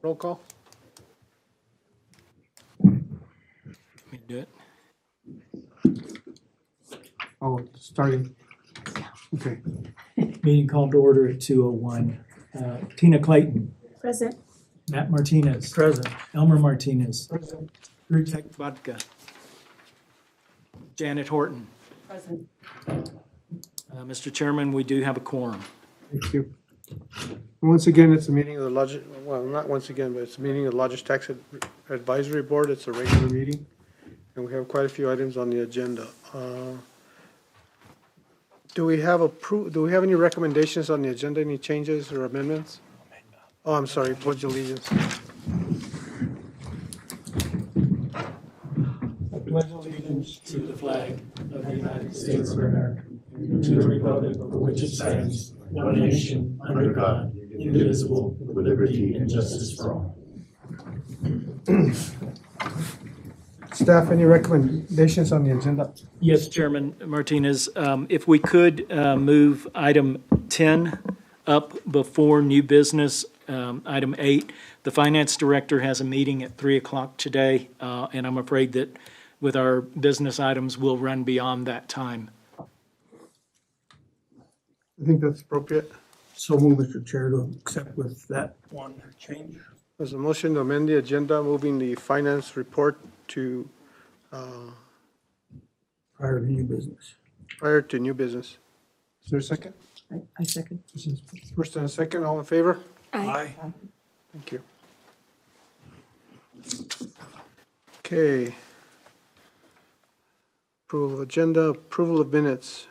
Roll call? We do it. Oh, starting. Okay. Meeting called to order at 2:01. Tina Clayton, Present. Matt Martinez. Present. Elmer Martinez. Rutek Budka. Janet Horton. Present. Mr. Chairman, we do have a quorum. Thank you. Once again, it's a meeting of the well, not once again, but it's a meeting of the Lodgers Tax Advisory Board. It's a regular meeting. And we have quite a few items on the agenda. Do we have any recommendations on the agenda, any changes or amendments? Oh, I'm sorry, pledge allegiance. I pledge allegiance to the flag of the United States of America, and to the republic for which it stands, one nation, under God, indivisible, with liberty and justice for all. Staff, any recommendations on the agenda? Yes, Chairman Martinez, if we could move item 10 up before new business, item 8. The finance director has a meeting at 3 o'clock today, and I'm afraid that with our business items, we'll run beyond that time. I think that's appropriate. So move, Mr. Chair, to accept with that one change. There's a motion to amend the agenda, moving the finance report to Prior to new business. prior to new business. Is there a second? I second. First and a second, all in favor? Aye. Thank you. Okay. Approval of agenda, approval of minutes.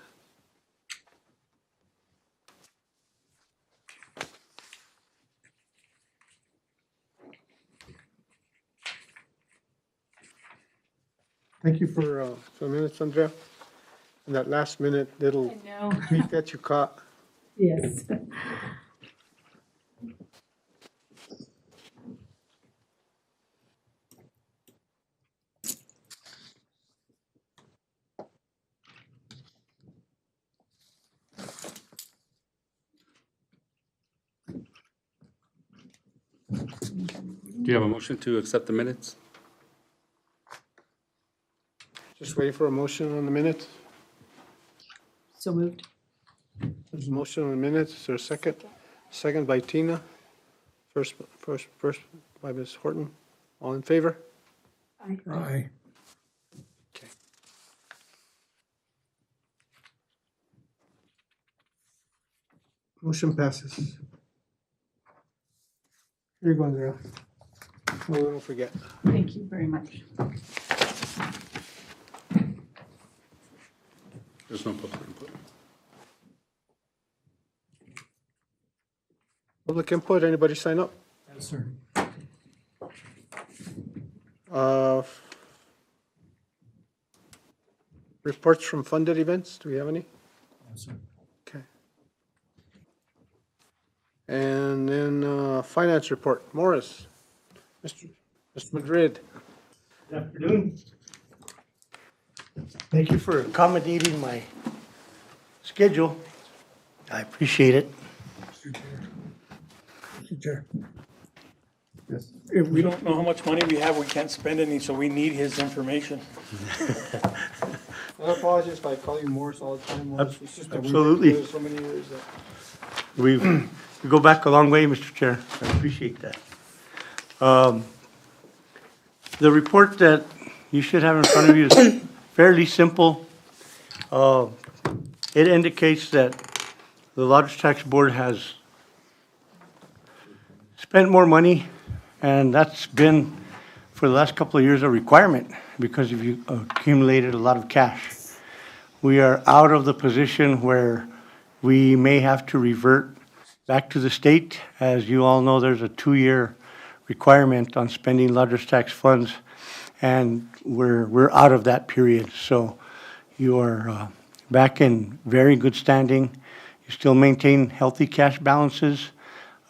Thank you for the minutes, Andrea. And that last minute little No. tweak that you caught. Yes. Do you have a motion to accept the minutes? Just waiting for a motion on the minutes. So moved. There's a motion on the minutes. Is there a second? Second by Tina. First by Ms. Horton. All in favor? Aye. Aye. Okay. Motion passes. Here you go, Andrea. Oh, don't forget. Thank you very much. There's no public input. Public input, anybody sign up? Yes, sir. Reports from funded events, do we have any? Yes, sir. Okay. And then finance report, Morris. Mr. Madrid. Good afternoon. Thank you for accommodating my schedule. I appreciate it. Mr. Chair. Yes. If we don't know how much money we have, we can't spend any, so we need his information. I apologize if I call you Morris all the time, Morris. It's just that we've been Absolutely. together so many years that. We go back a long way, Mr. Chair. I appreciate that. The report that you should have in front of you is fairly simple. It indicates that the Lodgers Tax Board has spent more money, and that's been, for the last couple of years, a requirement because you accumulated a lot of cash. We are out of the position where we may have to revert back to the state. As you all know, there's a 2-year requirement on spending Lodgers tax funds, and we're out of that period. So you are back in very good standing. You still maintain healthy cash balances.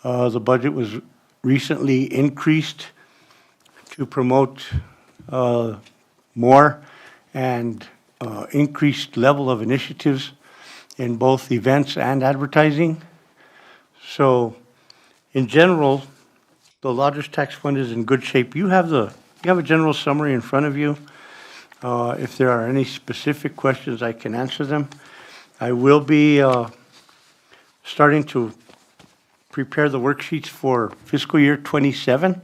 The budget was recently increased to promote more and increased level of initiatives in both events and advertising. So in general, the Lodgers Tax Fund is in good shape. You have a general summary in front of you. If there are any specific questions, I can answer them. I will be starting to prepare the worksheets for fiscal year '27,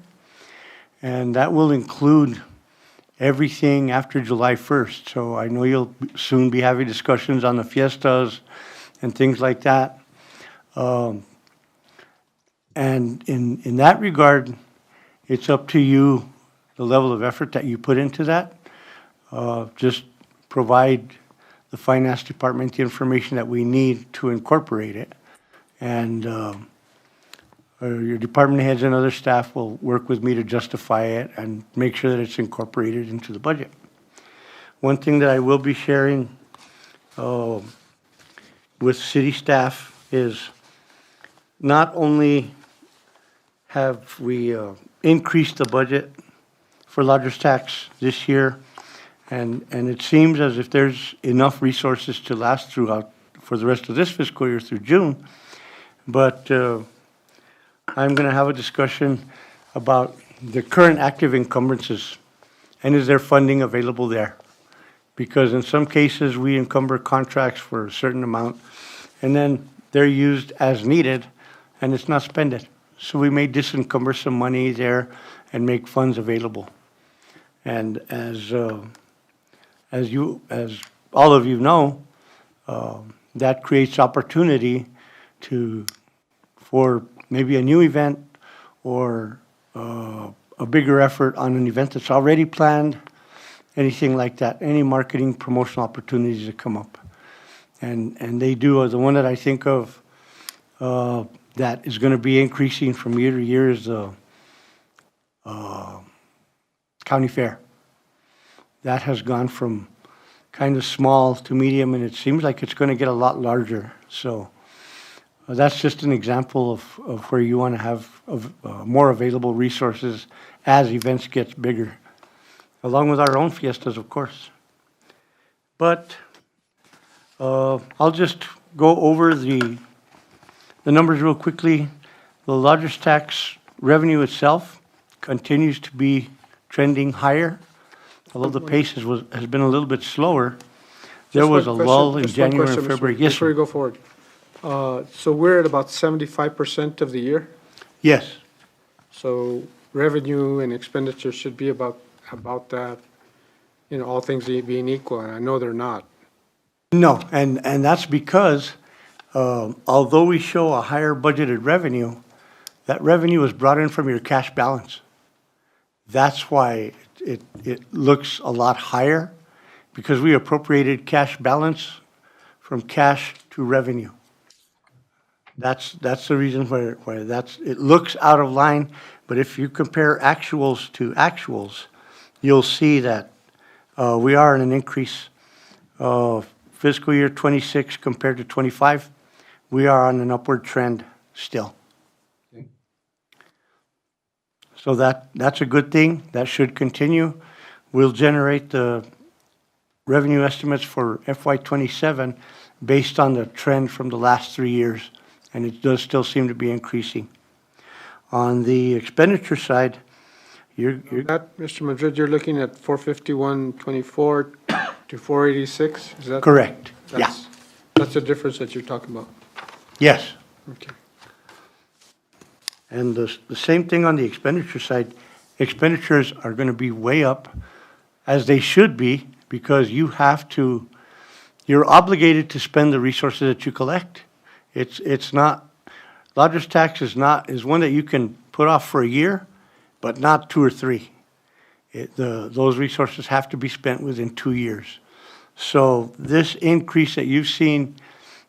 and that will include everything after July 1st. So I know you'll soon be having discussions on the fiestas and things like that. And in that regard, it's up to you, the level of effort that you put into that. Just provide the finance department the information that we need to incorporate it. And your department heads and other staff will work with me to justify it and make sure that it's incorporated into the budget. One thing that I will be sharing with city staff is not only have we increased the budget for Lodgers Tax this year, and it seems as if there's enough resources to last throughout for the rest of this fiscal year through June, but I'm going to have a discussion about the current active encumbrances and is there funding available there? Because in some cases, we encumber contracts for a certain amount and then they're used as needed and it's not spent. So we may disencumber some money there and make funds available. And as all of you know, that creates opportunity for maybe a new event or a bigger effort on an event that's already planned, anything like that, any marketing promotional opportunities that come up. And they do. The one that I think of that is going to be increasing from year to year is the county fair. That has gone from kind of small to medium, and it seems like it's going to get a lot larger. So that's just an example of where you want to have more available resources as events get bigger, along with our own fiestas, of course. But I'll just go over the numbers real quickly. The Lodgers Tax revenue itself continues to be trending higher, although the pace has been a little bit slower. There was a lull in January and February. Yes, Before sir. you go forward. So we're at about 75% of the year. Yes. So revenue and expenditure should be about that, all things being equal, and I know they're not. No, and that's because although we show a higher budgeted revenue, that revenue is brought in from your cash balance. That's why it looks a lot higher, because we appropriated cash balance from cash to revenue. That's the reason where it looks out of line. But if you compare actuals to actuals, you'll see that we are in an increase of fiscal year 26 compared to 25. We are on an upward trend still. Okay. So that's a good thing. That should continue. We'll generate the revenue estimates for FY27 based on the trend from the last 3 years, and it does still seem to be increasing. On the expenditure side, That, Mr. Madrid, you're looking at 451.24 to 486, is that? correct. Yeah. That's the difference that you're talking about. Yes. Okay. And the same thing on the expenditure side. Expenditures are going to be way up, as they should be, because you're obligated to spend the resources that you collect. It's not, Lodgers Tax is one that you can put off for a year, but not 2 or 3. Those resources have to be spent within 2 years. So this increase that you've seen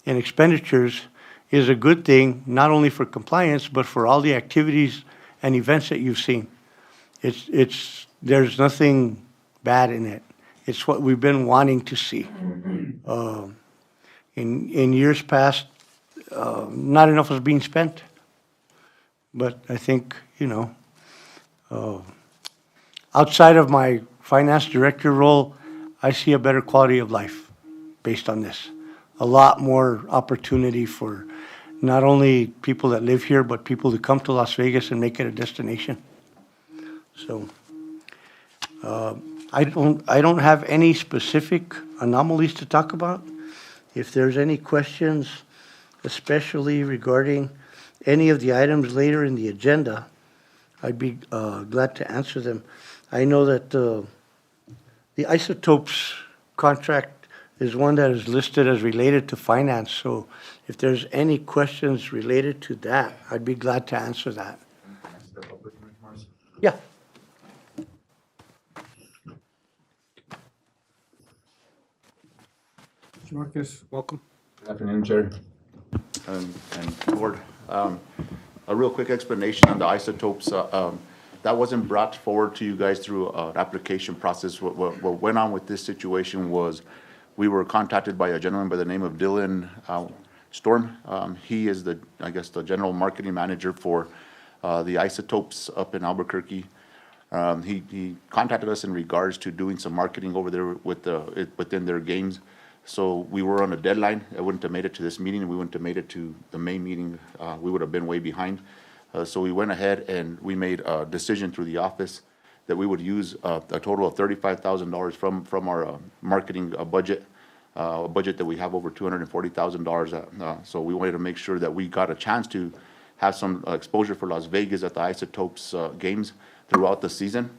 in expenditures is a good thing, not only for compliance, but for all the activities and events that you've seen. There's nothing bad in it. It's what we've been wanting to see. In years past, not enough was being spent. But I think, outside of my finance director role, I see a better quality of life based on this. A lot more opportunity for not only people that live here, but people who come to Las Vegas and make it a destination. So, I don't have any specific anomalies to talk about. If there's any questions, especially regarding any of the items later in the agenda, I'd be glad to answer them. I know that the isotopes contract is one that is listed as related to finance, so if there's any questions related to that, I'd be glad to answer that. Yeah. Mr. Marquez, welcome. Good afternoon, Chair and Board. A real quick explanation on the isotopes. That wasn't brought forward to you guys through an application process. What went on with this situation was we were contacted by a gentleman by the name of Dylan Storm. He is I guess, the general marketing manager for the isotopes up in Albuquerque. He contacted us in regards to doing some marketing over there within their games. So we were on a deadline. I wouldn't have made it to this meeting, and we wouldn't have made it to the May meeting. We would have been way behind. So we went ahead and we made a decision through the office that we would use a total of $35,000 from our marketing budget, a budget that we have over $240,000. So we wanted to make sure that we got a chance to have some exposure for Las Vegas at the Isotopes games throughout the season.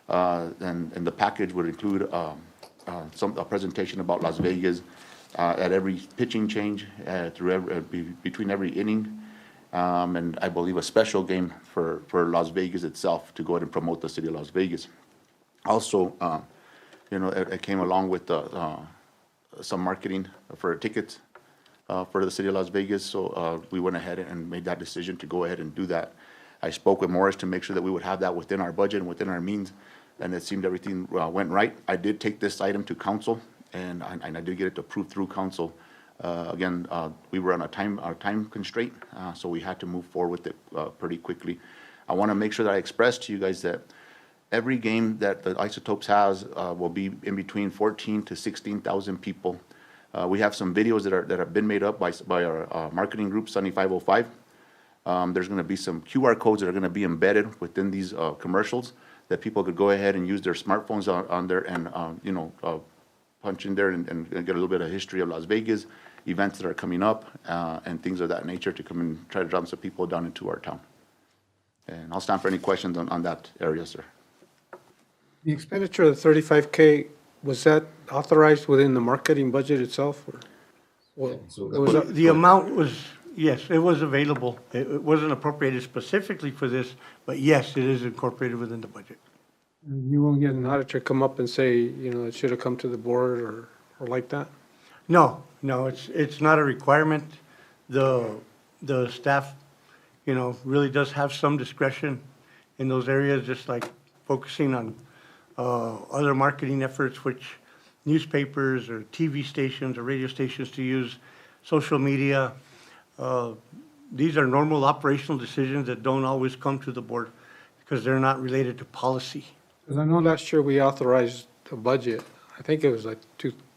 And the package would include a presentation about Las Vegas at every pitching change, between every inning, and I believe a special game for Las Vegas itself to go ahead and promote the city of Las Vegas. Also, it came along with some marketing for tickets for the city of Las Vegas. So we went ahead and made that decision to go ahead and do that. I spoke with Morris to make sure that we would have that within our budget and within our means, and it seemed everything went right. I did take this item to council, and I did get it approved through council. Again, we were on a time constraint, so we had to move forward with it pretty quickly. I want to make sure that I express to you guys that every game that the Isotopes has will be in between 14 to 16,000 people. We have some videos that have been made up by our marketing group, Sunny 505. There's going to be some QR codes that are going to be embedded within these commercials that people could go ahead and use their smartphones on there and punch in there and get a little bit of history of Las Vegas, events that are coming up, and things of that nature to come and try to draw some people down into our town. And I'll stand for any questions on that area, sir. The expenditure of the $35K, was that authorized within the marketing budget itself? Or was that? The amount was, yes, it was available. It wasn't appropriated specifically for this, but yes, it is incorporated within the budget. You won't get an auditor come up and say, it should have come to the board or like that? No, it's not a requirement. The staff, really does have some discretion in those areas, just like focusing on other marketing efforts, which newspapers or TV stations or radio stations to use, social media. These are normal operational decisions that don't always come to the board because they're not related to policy. Because I know last year we authorized a budget. I think it was like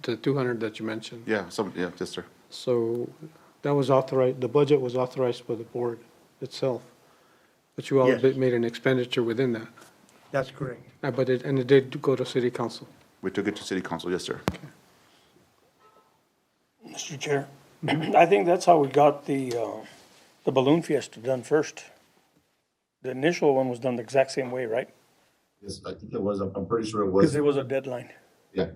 the 200 that you mentioned. Yeah, yes, sir. So that was authorized, the budget was authorized by the board itself. But you all Yes. made an expenditure within that. That's correct. But it did go to city council. We took it to city council, yes, sir. Mr. Chair, I think that's how we got the Balloon Fiesta done first. The initial one was done the exact same way, right? Yes, I think it was, I'm pretty sure it Because there was a deadline. Yeah.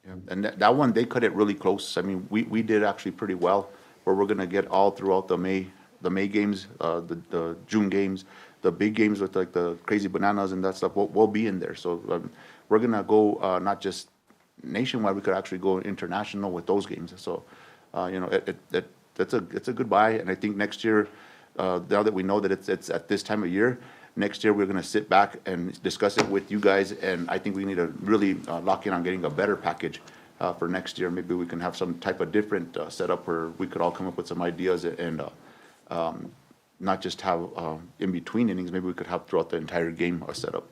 Yeah, and that one, they cut it really close. I mean, we did actually pretty well, where we're gonna get all throughout the May games, the June games, the big games with like the Crazy Bananas and that stuff, we'll be in there. So we're gonna go not just nationwide, we could actually go international with those games. So, it's a good buy, and I think next year, now that we know that it's at this time of year, next year we're gonna sit back and discuss it with you guys, and I think we need to really lock in on getting a better package for next year. Maybe we can have some type of different setup where we could all come up with some ideas and not just have in between innings. Maybe we could have throughout the entire game a setup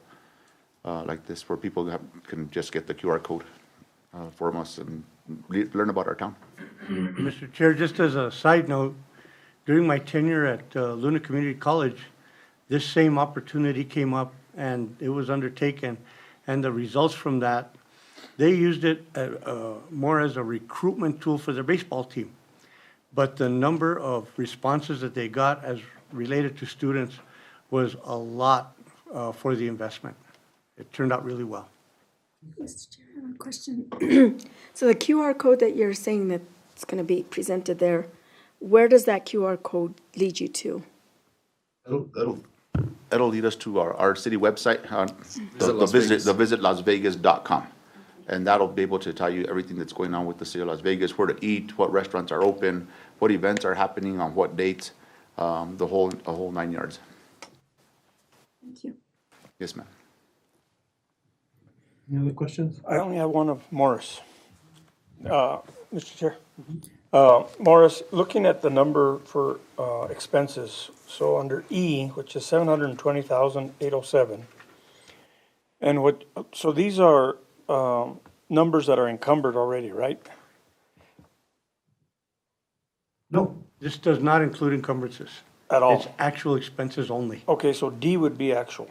like this where people can just get the QR code from us and learn about our town. Mr. Chair, just as a side note, during my tenure at Luna Community College, this same opportunity came up and it was undertaken. And the results from that, they used it more as a recruitment tool for their baseball team. But the number of responses that they got as related to students was a lot for the investment. It turned out really well. Mr. Chair, I have a question. So the QR code that you're saying that's going to be presented there, where does that QR code lead you to? That'll lead us to our city website, Visit the visitlasvegas.com. And that'll be able to tell you everything that's going on with the city of Las Vegas, where to eat, what restaurants are open, what events are happening on what dates, the whole 9 yards. Thank you. Yes, ma'am. Any other questions? I only have one of Morris. Mr. Chair. Morris, looking at the number for expenses, so under E, which is 720,807. And so these are numbers that are encumbered already, right? No, this does not include encumbrances. At all? It's actual expenses only. Okay, so D would be actual.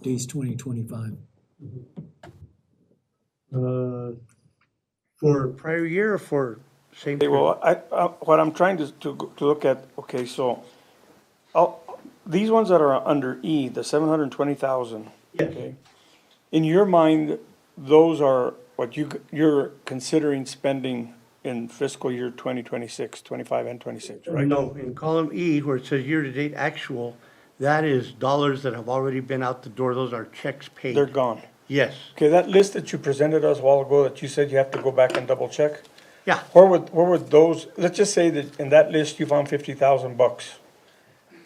D's 2025. For prior year or for same? Okay, well, what I'm trying to look at, okay, so these ones that are under E, the 720,000. Yes. Okay. In your mind, those are what you're considering spending in fiscal year 2026, 25 and 26, right? No, in column E, where it says year-to-date actual, that is dollars that have already been out the door. Those are checks paid. They're gone. Yes. Okay, that list that you presented us a while ago that you said you have to go back and double check, Yeah. where would those, let's just say that in that list you found $50,000,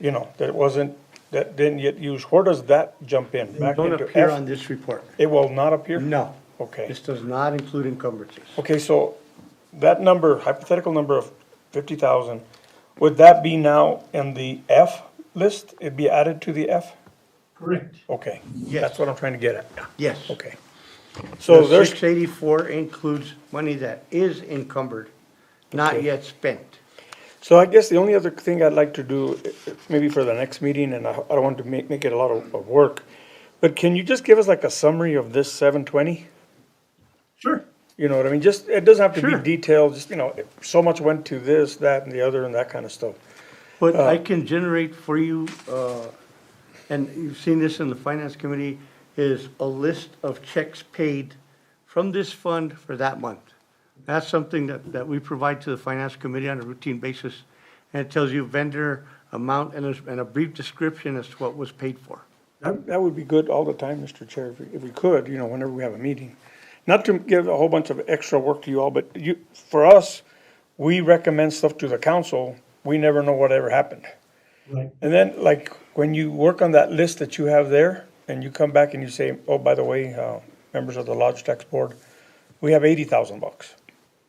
you know, that didn't get used. Where does that jump in? They Back don't into appear F? on this report. It will not appear? No. Okay. This does not include encumbrances. Okay, so that number, hypothetical number of 50,000, would that be now in the F list? It'd be added to the F? Correct. Okay. Yes. That's what I'm trying to get at. Yes. Okay. So The there's, 684 includes money that is encumbered, not Okay. yet spent. so I guess the only other thing I'd like to do, maybe for the next meeting, and I don't want to make it a lot of work, but can you just give us like a summary of this 720? Sure. You know what I mean? Just, it doesn't have to Sure. be detailed, just, you know, so much went to this, that, and the other, and that kind of stuff. What I can generate for you, and you've seen this in the finance committee, is a list of checks paid from this fund for that month. That's something that we provide to the finance committee on a routine basis. And it tells you vendor amount and a brief description as to what was paid for. That would be good all the time, Mr. Chair, if we could, you know, whenever we have a meeting. Not to give a whole bunch of extra work to you all, but for us, we recommend stuff to the council. We never know whatever happened. Right. And then, like, when you work on that list that you have there, and you come back and you say, oh, by the way, members of the Lodge Tax Board, we have $80,000.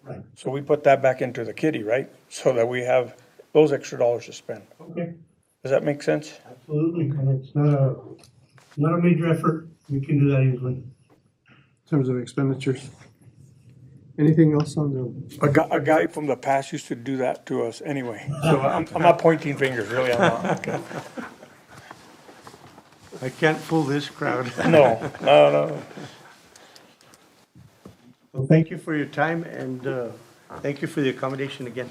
Right. So we put that back into the kitty, right? So that we have those extra dollars to spend. Okay, Does that make sense? absolutely. And it's not a major effort. We can do that easily. In terms of expenditures. Anything else on the, A guy from the past used to do that to us anyway. So I'm not pointing fingers, really, I'm not. Okay. I can't fool this crowd. No. Well, thank you for your time and thank you for the accommodation again.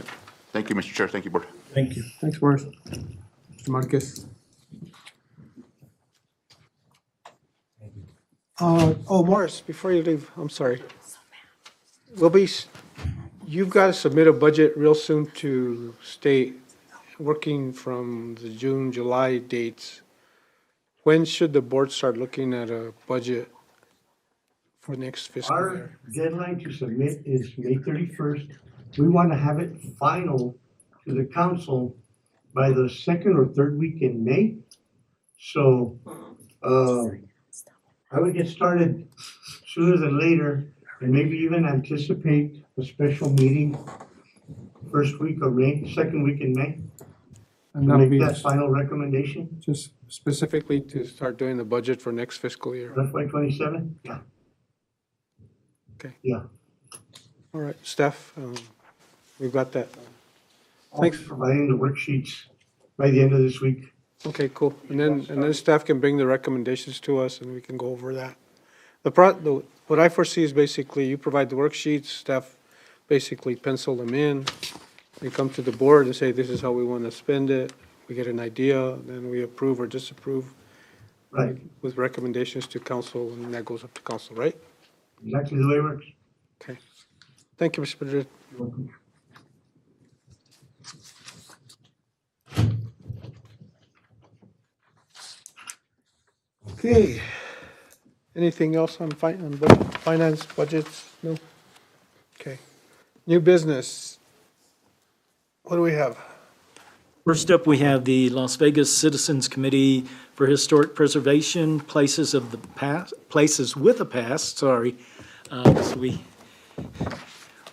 Thank you, Mr. Chair. Thank you, Board. Thank you. thanks, Morris. Mr. Marquez. Morris, before you leave, I'm sorry. You've got to submit a budget real soon to state, working from the June, July dates. When should the board start looking at a budget for next fiscal Our year? deadline to submit is May 31st. We want to have it final to the council by the second or third week in May. So, I would get started sooner than later and maybe even anticipate a special meeting first week of May, second week in May, And to that'll make be that final recommendation. just specifically to start doing the budget for next fiscal year. FY 27? Yeah. Okay. Yeah. All right, Steph, we've got that I'll be providing the worksheets by the end of this week. Okay, cool. And then staff can bring the recommendations to us and we can go over that. What I foresee is basically you provide the worksheets, staff basically pencil them in. They come to the board and say, this is how we want to spend it. We get an idea, then we approve or disapprove Right, with recommendations to council, and that goes up to council, right? exactly the way it works. Okay. Thank you, Mr. Madrid. You're welcome. Okay. Anything else on finance, budgets? No? Okay. New business. What do we have? First up, we have the Las Vegas Citizens Committee for Historic Preservation, Places of the Past, Places with a Past, sorry. So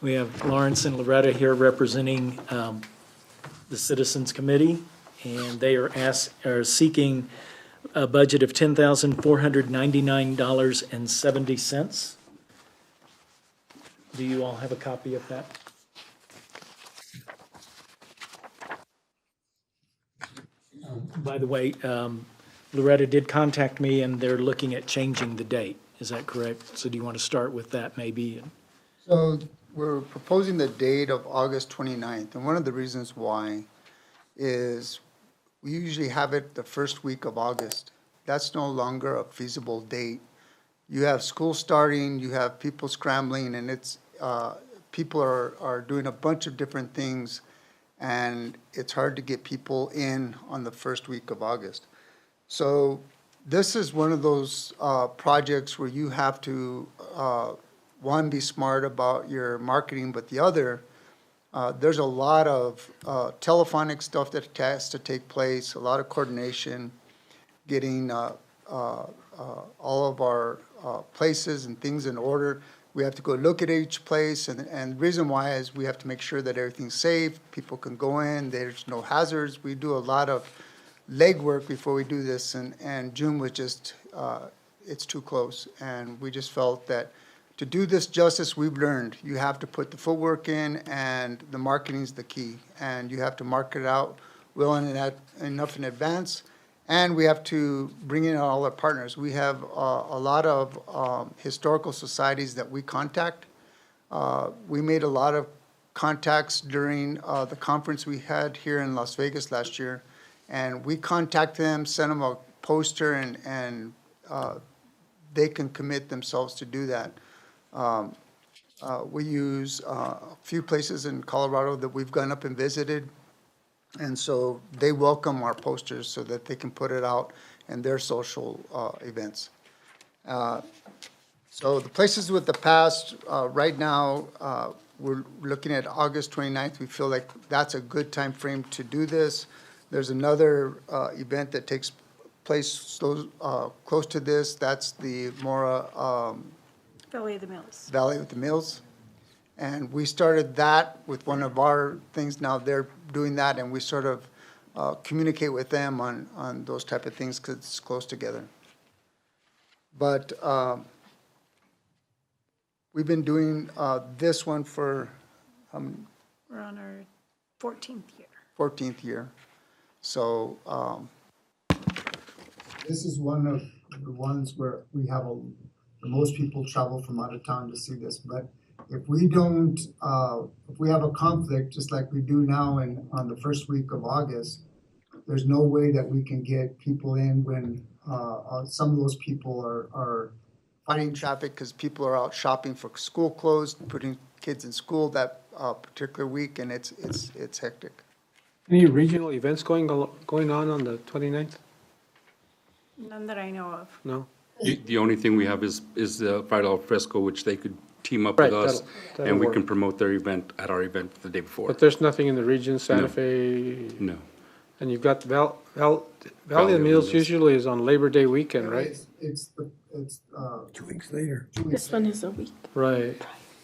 we have Lawrence and Loretta here representing the Citizens Committee, and they are seeking a budget of $10,499.70. Do you all have a copy of that? By the way, Loretta did contact me, and they're looking at changing the date. Is that correct? So do you want to start with that maybe? So we're proposing the date of August 29th, and one of the reasons why is we usually have it the first week of August. That's no longer a feasible date. You have school starting, you have people scrambling, and it's, people are doing a bunch of different things, and it's hard to get people in on the first week of August. So this is one of those projects where you have to, one, be smart about your marketing, but the other, there's a lot of telephonic stuff that has to take place, a lot of coordination, getting all of our places and things in order. We have to go look at each place, and the reason why is we have to make sure that everything's safe, people can go in, there's no hazards. We do a lot of legwork before we do this, and June was just, it's too close. And we just felt that to do this justice, we've learned you have to put the footwork in, and the marketing's the key. And you have to market it out well enough in advance, and we have to bring in all our partners. We have a lot of historical societies that we contact. We made a lot of contacts during the conference we had here in Las Vegas last year, and we contact them, send them a poster, and they can commit themselves to do that. We use a few places in Colorado that we've gone up and visited, and so they welcome our posters so that they can put it out in their social events. So the Places with the Past, right now, we're looking at August 29th. We feel like that's a good time frame to do this. There's another event that takes place close to this. That's the Mora Valley of the Mills. Valley of the Mills. And we started that with one of our things. Now they're doing that, and we sort of communicate with them on those type of things because it's close together. But we've been doing this one for We're on our 14th year. 14th year. So this is one of the ones where we have the most people travel from out of town to see this. But if we don't, if we have a conflict, just like we do now on the first week of August, there's no way that we can get people in when some of those people are fighting traffic because people are out shopping for school clothes, putting kids in school that particular week, and it's hectic. Any regional events going on the 29th? None that I know of. No? The only thing we have is the Friday al Fresco, which they could team up with Right, us, that'll and we work. can promote their event at our event the day before. But there's nothing in the region, Santa No. Fe? No. And you've got Valley of the Mills usually is on Labor Day weekend, right? It's 2 weeks later. This one is a week. Right.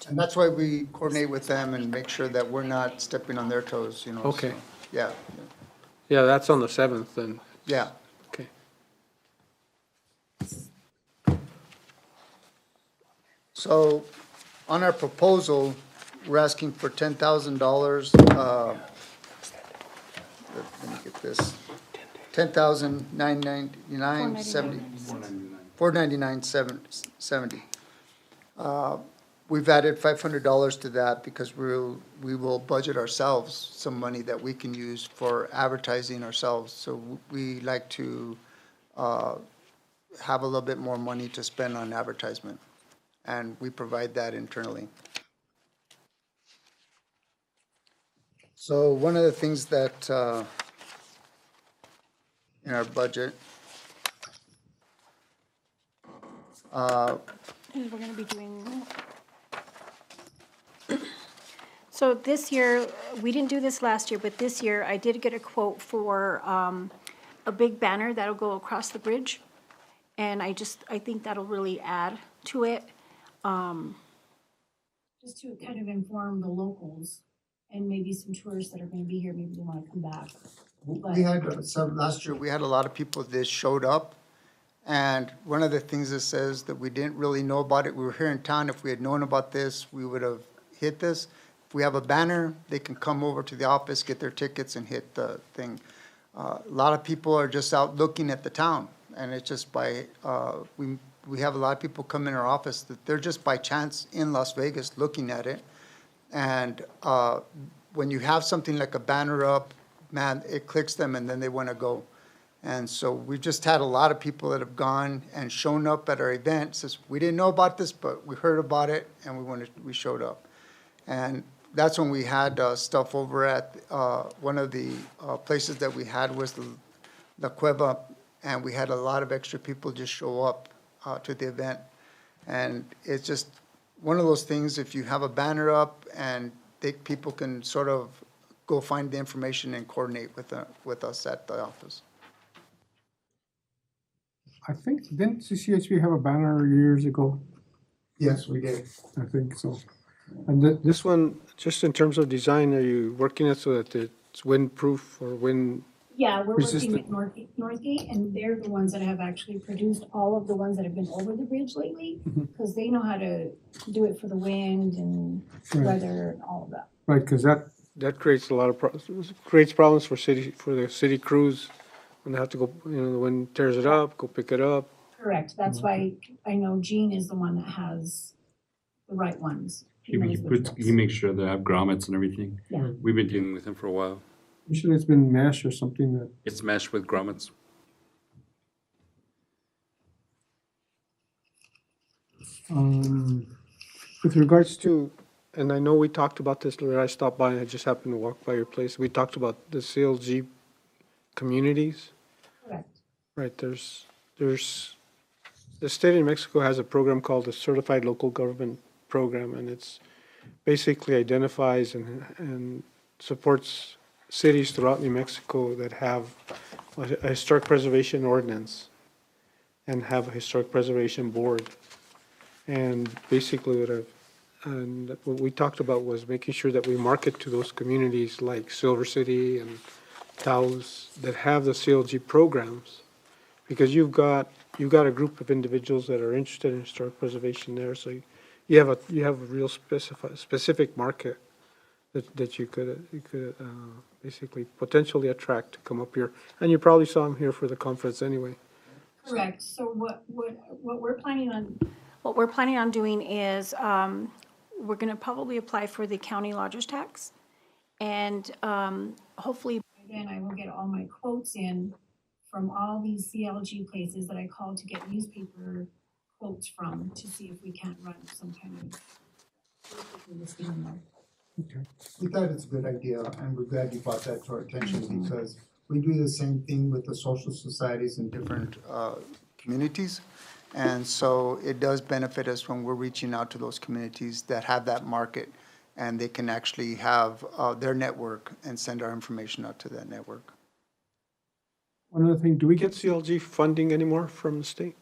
And that's why we coordinate with them and make sure that we're not stepping on their toes, you know. Okay. So, yeah, Yeah, that's on the 7th then. yeah. Okay. So on our proposal, we're asking for $10,000 let me get this, 10,999.70. 499.70. We've added $500 to that because we will budget ourselves some money that we can use for advertising ourselves. So we like to have a little bit more money to spend on advertisement, and we provide that internally. So one of the things that in our budget, We're gonna be doing. So this year, we didn't do this last year, but this year I did get a quote for a big banner that'll go across the bridge. And I think that'll really add to it. Just to kind of inform the locals and maybe some tourists that are gonna be here, maybe they wanna come back. we had some, last year, we had a lot of people that showed up. And one of the things that says that we didn't really know about it, we were here in town, if we had known about this, we would have hit this. If we have a banner, they can come over to the office, get their tickets and hit the thing. A lot of people are just out looking at the town, and it's just by, we have a lot of people come in our office that they're just by chance in Las Vegas looking at it. And when you have something like a banner up, man, it clicks them and then they want to go. And so we've just had a lot of people that have gone and shown up at our event, says, we didn't know about this, but we heard about it and we showed up. And that's when we had stuff over at, one of the places that we had was the Cueva, and we had a lot of extra people just show up to the event. And it's just one of those things, if you have a banner up and people can sort of go find the information and coordinate with us at the office. I think, didn't CCHP have a banner years ago? Yes, we did. I think so. And this one, just in terms of design, are you working it so that it's windproof or wind? Yeah, we're working Resistant. with Northgate, and they're the ones that have actually produced all of the ones that have been over the bridge lately, because they know how to do it for the wind and Right. weather and all of that. Right, because that creates a lot of creates problems for the city crews when they have to go, the wind tears it up, go pick it up. Correct, that's why I know Gene is the one that has the right ones. knows which ones. He makes sure they have grommets and everything. Yeah. We've been dealing with him for a while. Usually it's been mesh or something that. It's meshed with grommets. With regards to, and I know we talked about this when I stopped by, and I just happened to walk by your place. We talked about the CLG communities. Correct. Right, there's, the state of New Mexico has a program called the Certified Local Government Program, and it's basically identifies and supports cities throughout New Mexico that have a historic preservation ordinance and have a historic preservation board. And basically what we talked about was making sure that we market to those communities like Silver City and Taos that have the CLG programs, because you've got a group of individuals that are interested in historic preservation there, so you have a real specific market that you could basically potentially attract to come up here, and you probably saw them here for the conference anyway. Correct, so what we're planning on. What we're planning on doing is, we're gonna probably apply for the county lodger's tax. And, hopefully, By then I will get all my quotes in from all these CLG places that I called to get newspaper quotes from, to see if we can't run some kind of listing in there. We thought it's a good idea, and we're glad you brought that to our attention, because we do the same thing with the social societies in different, Communities. And so it does benefit us when we're reaching out to those communities that have that market, and they can actually have their network and send our information out to that network. One other thing, do we get CLG funding anymore from the state?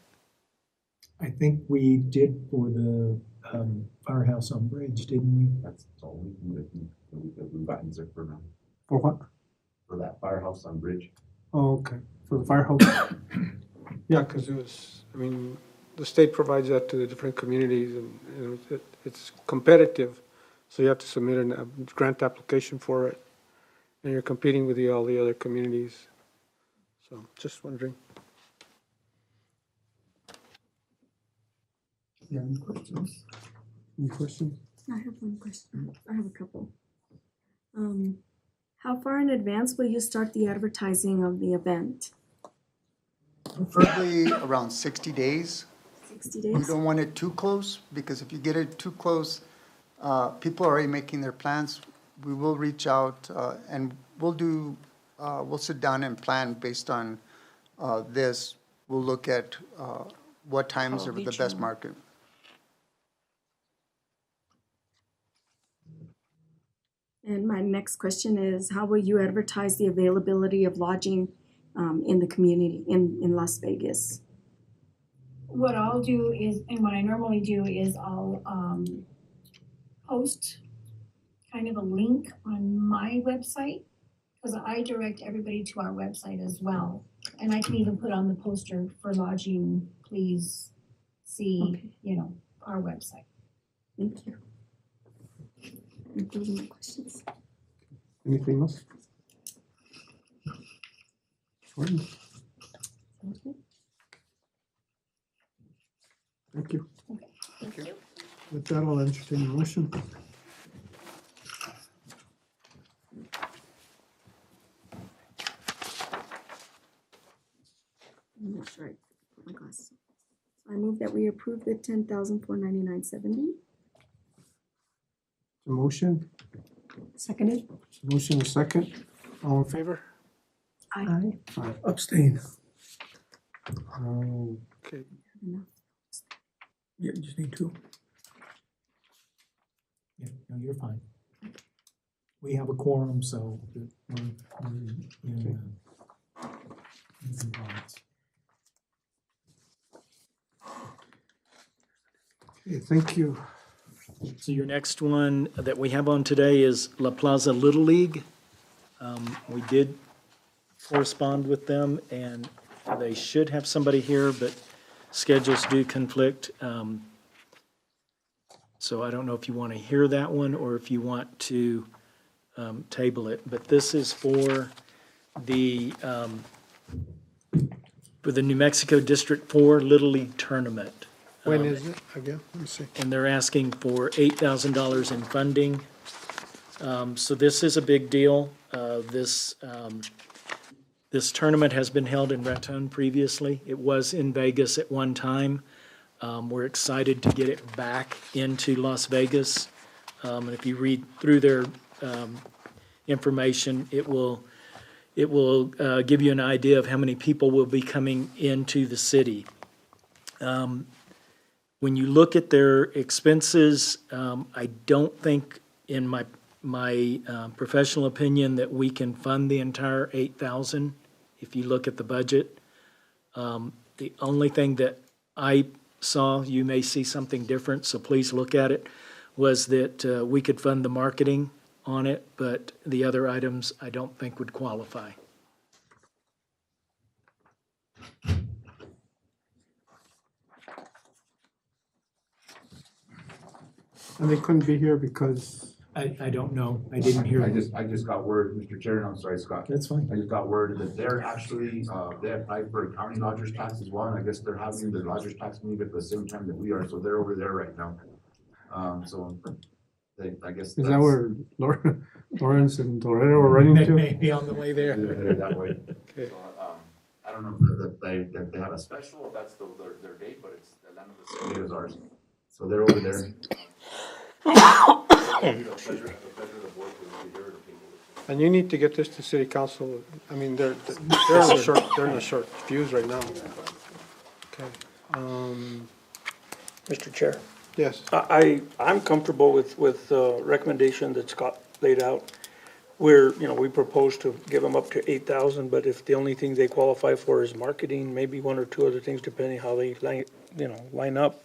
I think we did for the firehouse on Bridge, didn't we? That's all we've gotten there for now, For what? for that firehouse on Bridge. Oh, okay, for the firehouse. Yeah, because the state provides that to the different communities, and it's competitive, so you have to submit a grant application for it. And you're competing with all the other communities. So just wondering. Yeah, any questions? Any questions? I have one question. I have a couple. How far in advance will you start the advertising of the event? Preferably around 60 days. 60 We days? don't want it too close, because if you get it too close, people are already making their plans. We will reach out, and we'll sit down and plan based on this. We'll look at what times are the best market. And my next question is, how will you advertise the availability of lodging in the community in Las Vegas? What I'll do is, and what I normally do is I'll post kind of a link on my website, because I direct everybody to our website as well. And I can even put on the poster for lodging, please see, our website. Thank you. Those are my questions. Anything else? Jordan? Thank you. Thank you. With that, I'll entertain a motion. I'm not sure I put my glasses on. I move that we approve the $10,499.70. A motion, Seconded? motion is second. All in favor? Aye. Abstain. Okay. Enough. Yeah, you just need two. Yeah, no, you're fine. We have a quorum, so we're in compliance. Okay, thank you. So your next one that we have on today is La Plaza Little League. We did correspond with them, and they should have somebody here, but schedules do conflict. So I don't know if you want to hear that one or if you want to table it. But this is for the New Mexico District 4 Little League Tournament. When is it again? Let me see. And they're asking for $8,000 in funding. So this is a big deal. This tournament has been held in Raton previously. It was in Vegas at one time. We're excited to get it back into Las Vegas. And if you read through their information, it will give you an idea of how many people will be coming into the city. When you look at their expenses, I don't think, in my professional opinion, that we can fund the entire $8,000. If you look at the budget, the only thing that I saw, you may see something different, so please look at it, was that we could fund the marketing on it, but the other items I don't think would qualify. And they couldn't be here because, I don't know. I didn't hear. I just got word, Mr. Chair, and I'm sorry, Scott. That's fine. I just got word that they're actually, they applied for a county lodger's tax as well, and I guess they're having the lodger's tax meeting at the same time that we are, so they're over there right now. So I guess. is that where Lawrence and Dorado are running to? Maybe on the way there. They're that way. Okay. So, I don't know if they have a special, if that's their date, but it's the land of the same date as ours. So they're over there. And you need to get this to city council. I mean, they're in a short fuse right now. Okay. Mr. Chair, Yes. I'm comfortable with the recommendation that Scott laid out. Where, we propose to give them up to 8,000, but if the only thing they qualify for is marketing, maybe one or two other things, depending how they line up,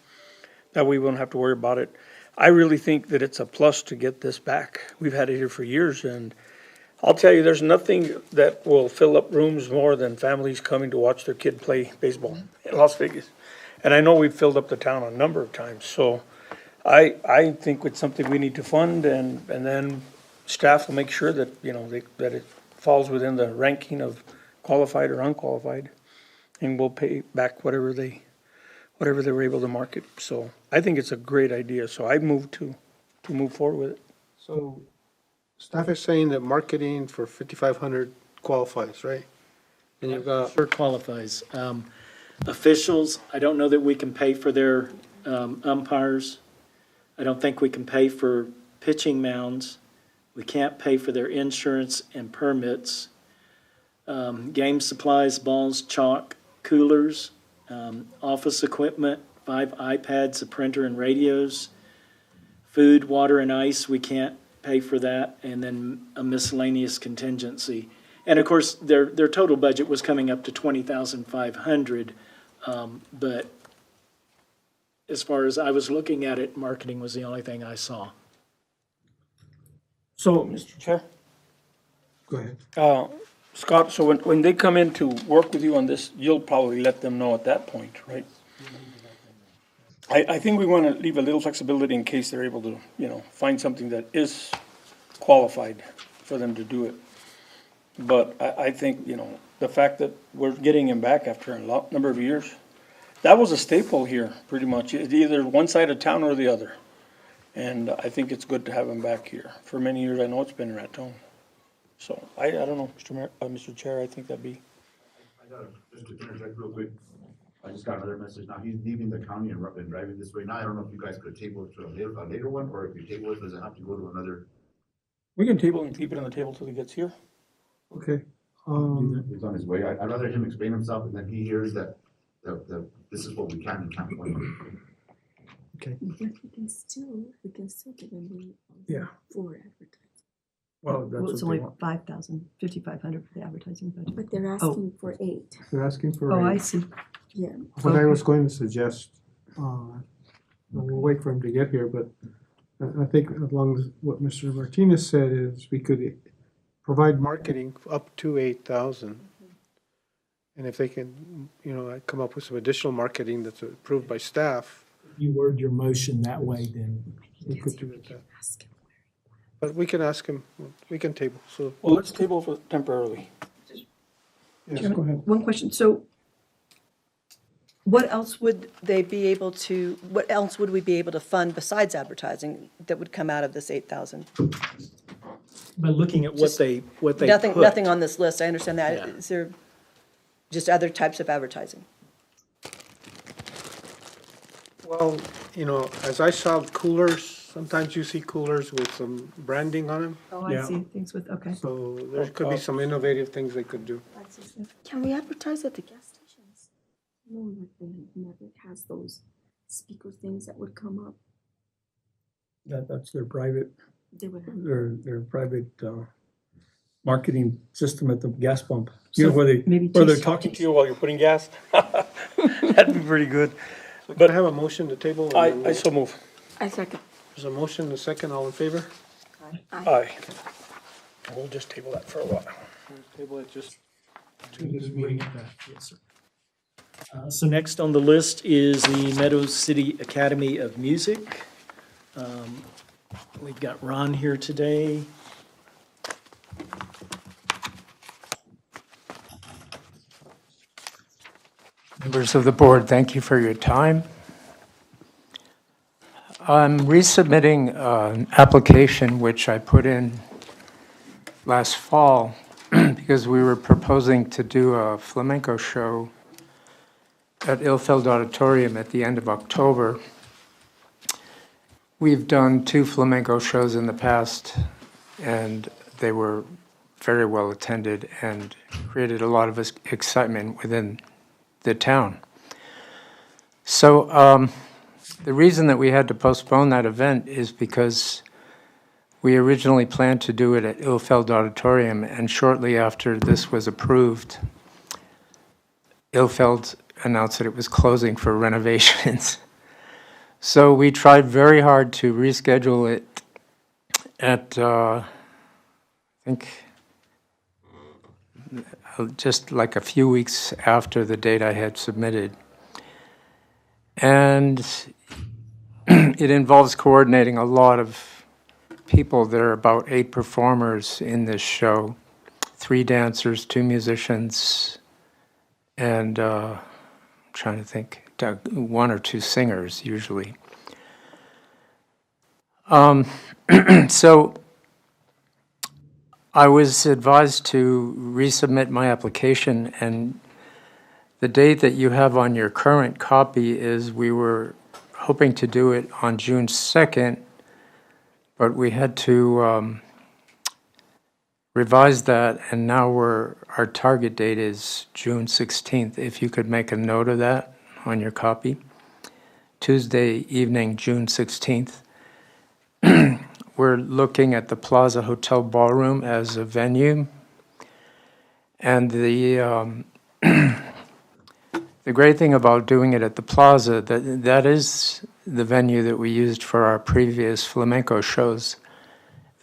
that we won't have to worry about it. I really think that it's a plus to get this back. We've had it here for years, and I'll tell you, there's nothing that will fill up rooms more than families coming to watch their kid play baseball in Las Vegas. And I know we've filled up the town a number of times, so I think it's something we need to fund, and then staff will make sure that, that it falls within the ranking of qualified or unqualified, and we'll pay back whatever they were able to market. So I think it's a great idea, so I move to move forward with it. So staff is saying that marketing for 5,500 qualifies, right? And you've got, Sure qualifies. Officials, I don't know that we can pay for their umpires. I don't think we can pay for pitching mounds. We can't pay for their insurance and permits. Game supplies, balls, chalk, coolers, office equipment, 5 iPads, a printer and radios. Food, water, and ice, we can't pay for that, and then a miscellaneous contingency. And of course, their total budget was coming up to $20,500, but as far as I was looking at it, marketing was the only thing I saw. So, Mr. Chair? go ahead. Scott, so when they come in to work with you on this, you'll probably let them know at that point, right? I think we want to leave a little flexibility in case they're able to, find something that is qualified for them to do it. But I think, the fact that we're getting him back after a number of years, that was a staple here, pretty much, either one side of town or the other. And I think it's good to have him back here. For many years, I know it's been Raton. So I don't know, Mr. Chair, I think that'd be. Just to interject real quick, I just got another message now. He's leaving the county and driving this way. Now, I don't know if you guys could table it to a later one, or if you table it, does it have to go to another? We can table and keep it on the table till he gets here. Okay. He's on his way. I'd rather him explain himself and then he hears that this is what we can and can't do. Okay. But we can still give them the. Yeah. For advertising. Well, that's Well, it's what they only want. 5,500 for the advertising budget. But they're asking for 8. They're asking for. Oh, a- I see. Yeah. What I was going to suggest, we'll wait for him to get here, but I think along with what Mr. Martinez said is we could provide marketing up to 8,000. And if they can, come up with some additional marketing that's approved by staff, You word your motion that way, then. we could do it. But we can ask him, we can table, so. Well, let's table for temporarily. Yes, go ahead. One question, so what else would we be able to fund besides advertising that would come out of this 8,000? By looking at what they put. Nothing on this list, I understand that. Yeah. Is there just other types of advertising? Well, as I saw coolers, sometimes you see coolers with some branding on them. Oh, I see, things with, okay. So there could be some innovative things they could do. Can we advertise at the gas stations? Like the Maverick has those speaker things that would come up. That's their private, They would have. their private, marketing system at the gas pump. So Where maybe they're taste- talking to you while you're putting gas. That'd be pretty good. So can I have a motion to table? I so move. I second. There's a motion, a second, all in favor? Aye. We'll just table that for a while. Table it just To this meeting. Yes, sir. So next on the list is the Meadows City Academy of Music. We've got Ron here today. Members of the board, thank you for your time. I'm resubmitting an application which I put in last fall because we were proposing to do a flamenco show at Ilfeld Auditorium at the end of October. We've done 2 flamenco shows in the past, and they were very well attended and created a lot of excitement within the town. So the reason that we had to postpone that event is because we originally planned to do it at Ilfeld Auditorium, and shortly after this was approved, Ilfeld announced that it was closing for renovations. So we tried very hard to reschedule it at, I think, just like a few weeks after the date I had submitted. And it involves coordinating a lot of people. There are about 8 performers in this show, 3 dancers, 2 musicians, and I'm trying to think, 1 or 2 singers usually. So I was advised to resubmit my application, and the date that you have on your current copy is we were hoping to do it on June 2nd, but we had to revise that, and now our target date is June 16th. If you could make a note of that on your copy. Tuesday evening, June 16th. We're looking at the Plaza Hotel Ballroom as a venue. And the great thing about doing it at the Plaza, that is the venue that we used for our previous flamenco shows.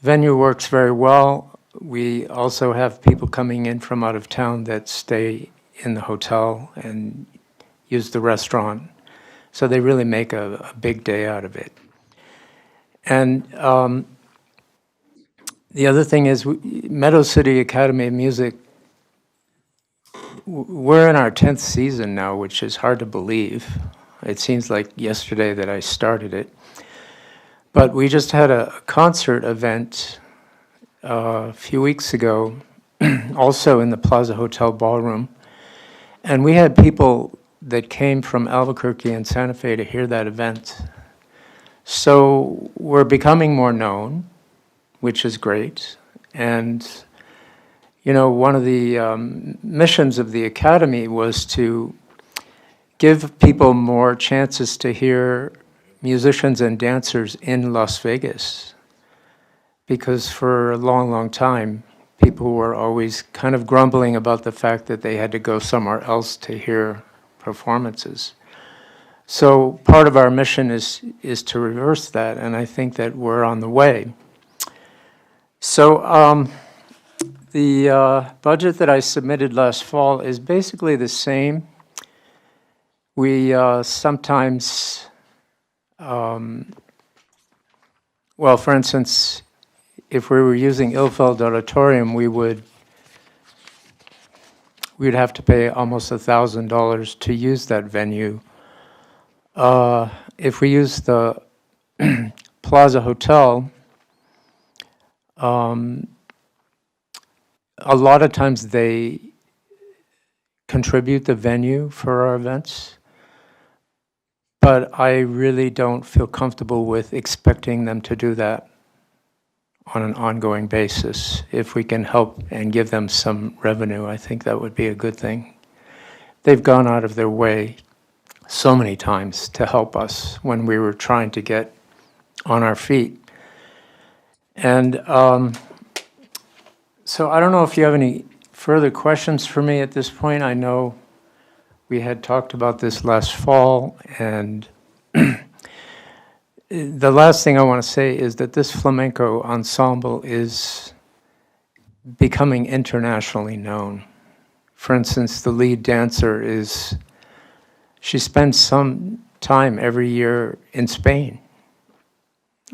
The venue works very well. We also have people coming in from out of town that stay in the hotel and use the restaurant. So they really make a big day out of it. And the other thing is, Meadow City Academy of Music, we're in our 10th season now, which is hard to believe. It seems like yesterday that I started it. But we just had a concert event a few weeks ago, also in the Plaza Hotel Ballroom. And we had people that came from Albuquerque and Santa Fe to hear that event. So we're becoming more known, which is great. And, you know, one of the missions of the Academy was to give people more chances to hear musicians and dancers in Las Vegas. Because for a long, long time, people were always kind of grumbling about the fact that they had to go somewhere else to hear performances. So part of our mission is to reverse that, and I think that we're on the way. So the budget that I submitted last fall is basically the same. We sometimes, well, for instance, if we were using Ilfeld Auditorium, we'd have to pay almost $1,000 to use that venue. If we use the Plaza Hotel, a lot of times they contribute the venue for our events, but I really don't feel comfortable with expecting them to do that on an ongoing basis. If we can help and give them some revenue, I think that would be a good thing. They've gone out of their way so many times to help us when we were trying to get on our feet. And so I don't know if you have any further questions for me at this point. I know we had talked about this last fall, and the last thing I want to say is that this flamenco ensemble is becoming internationally known. For instance, the lead dancer she spends some time every year in Spain.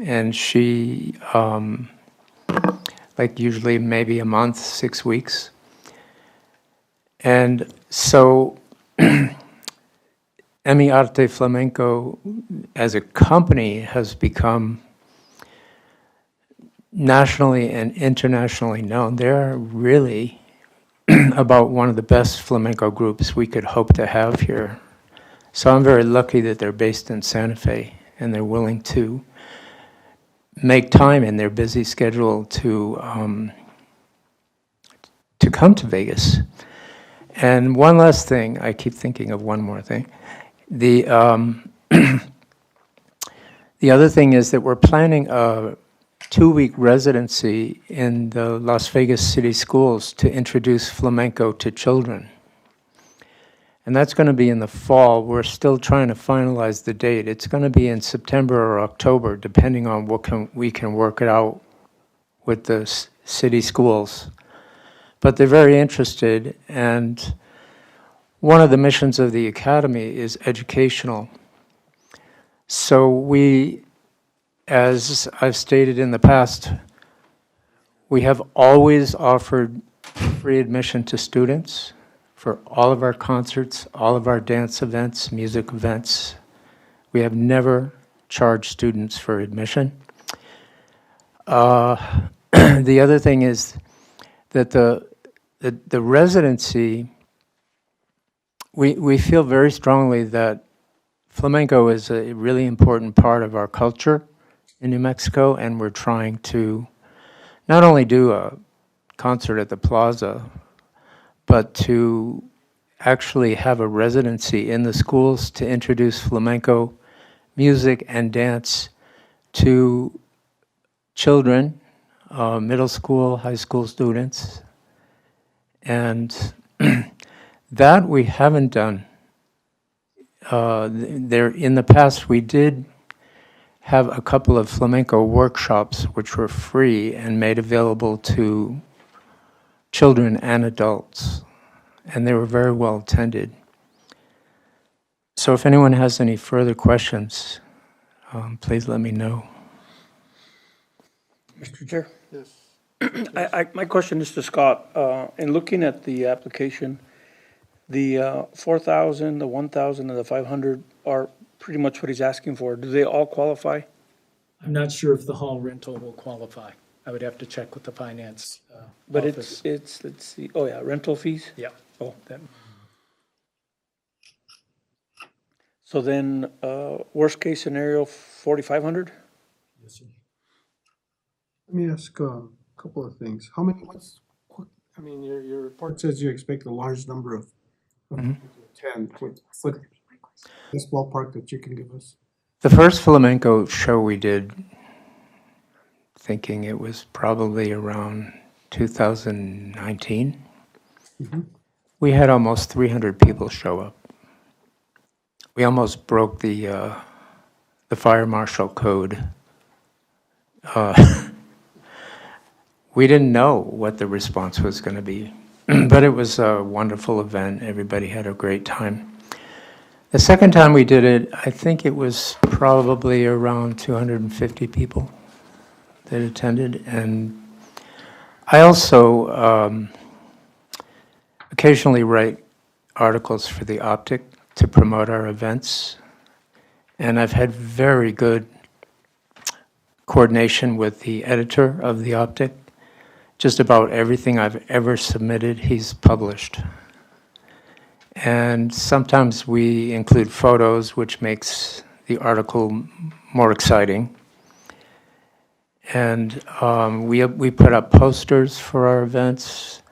And she, like usually maybe a month, 6 weeks. And so Mi Arte Flamenco as a company has become nationally and internationally known. They're really about one of the best flamenco groups we could hope to have here. So I'm very lucky that they're based in Santa Fe and they're willing to make time in their busy schedule to come to Vegas. And one last thing, I keep thinking of one more thing. The the other thing is that we're planning a 2-week residency in the Las Vegas City Schools to introduce flamenco to children. And that's going to be in the fall. We're still trying to finalize the date. It's going to be in September or October, depending on what we can work it out with the city schools. But they're very interested, and one of the missions of the Academy is educational. So we as I've stated in the past, we have always offered free admission to students for all of our concerts, all of our dance events, music events. We have never charged students for admission. The other thing is that the residency, we feel very strongly that flamenco is a really important part of our culture in New Mexico, and we're trying to not only do a concert at the plaza, but to actually have a residency in the schools to introduce flamenco music and dance to children, middle school, high school students. And that we haven't done. In the past, we did have a couple of flamenco workshops which were free and made available to children and adults, and they were very well attended. So if anyone has any further questions, please let me know. Mr. Chair? Yes. My question is to Scott. In looking at the application, the 4,000, the 1,000, and the 500 are pretty much what he's asking for. Do they all qualify? I'm not sure if the hall rental will qualify. I would have to check with the finance But office. it's, let's see, oh yeah, rental fees? Yeah. Oh, so then, worst case scenario, 4,500? Yes, sir. Let me ask a couple of things. How many, I mean, your report says you expect a large number of people to attend. What this ballpark that you can give us? The first flamenco show we did, thinking it was probably around 2019, we had almost 300 people show up. We almost broke the fire marshal code. We didn't know what the response was going to be, but it was a wonderful event. Everybody had a great time. The second time we did it, I think it was probably around 250 people that attended. And I also occasionally write articles for the Optic to promote our events. And I've had very good coordination with the editor of the Optic. Just about everything I've ever submitted, he's published. And sometimes we include photos, which makes the article more exciting. And we put up posters for our events.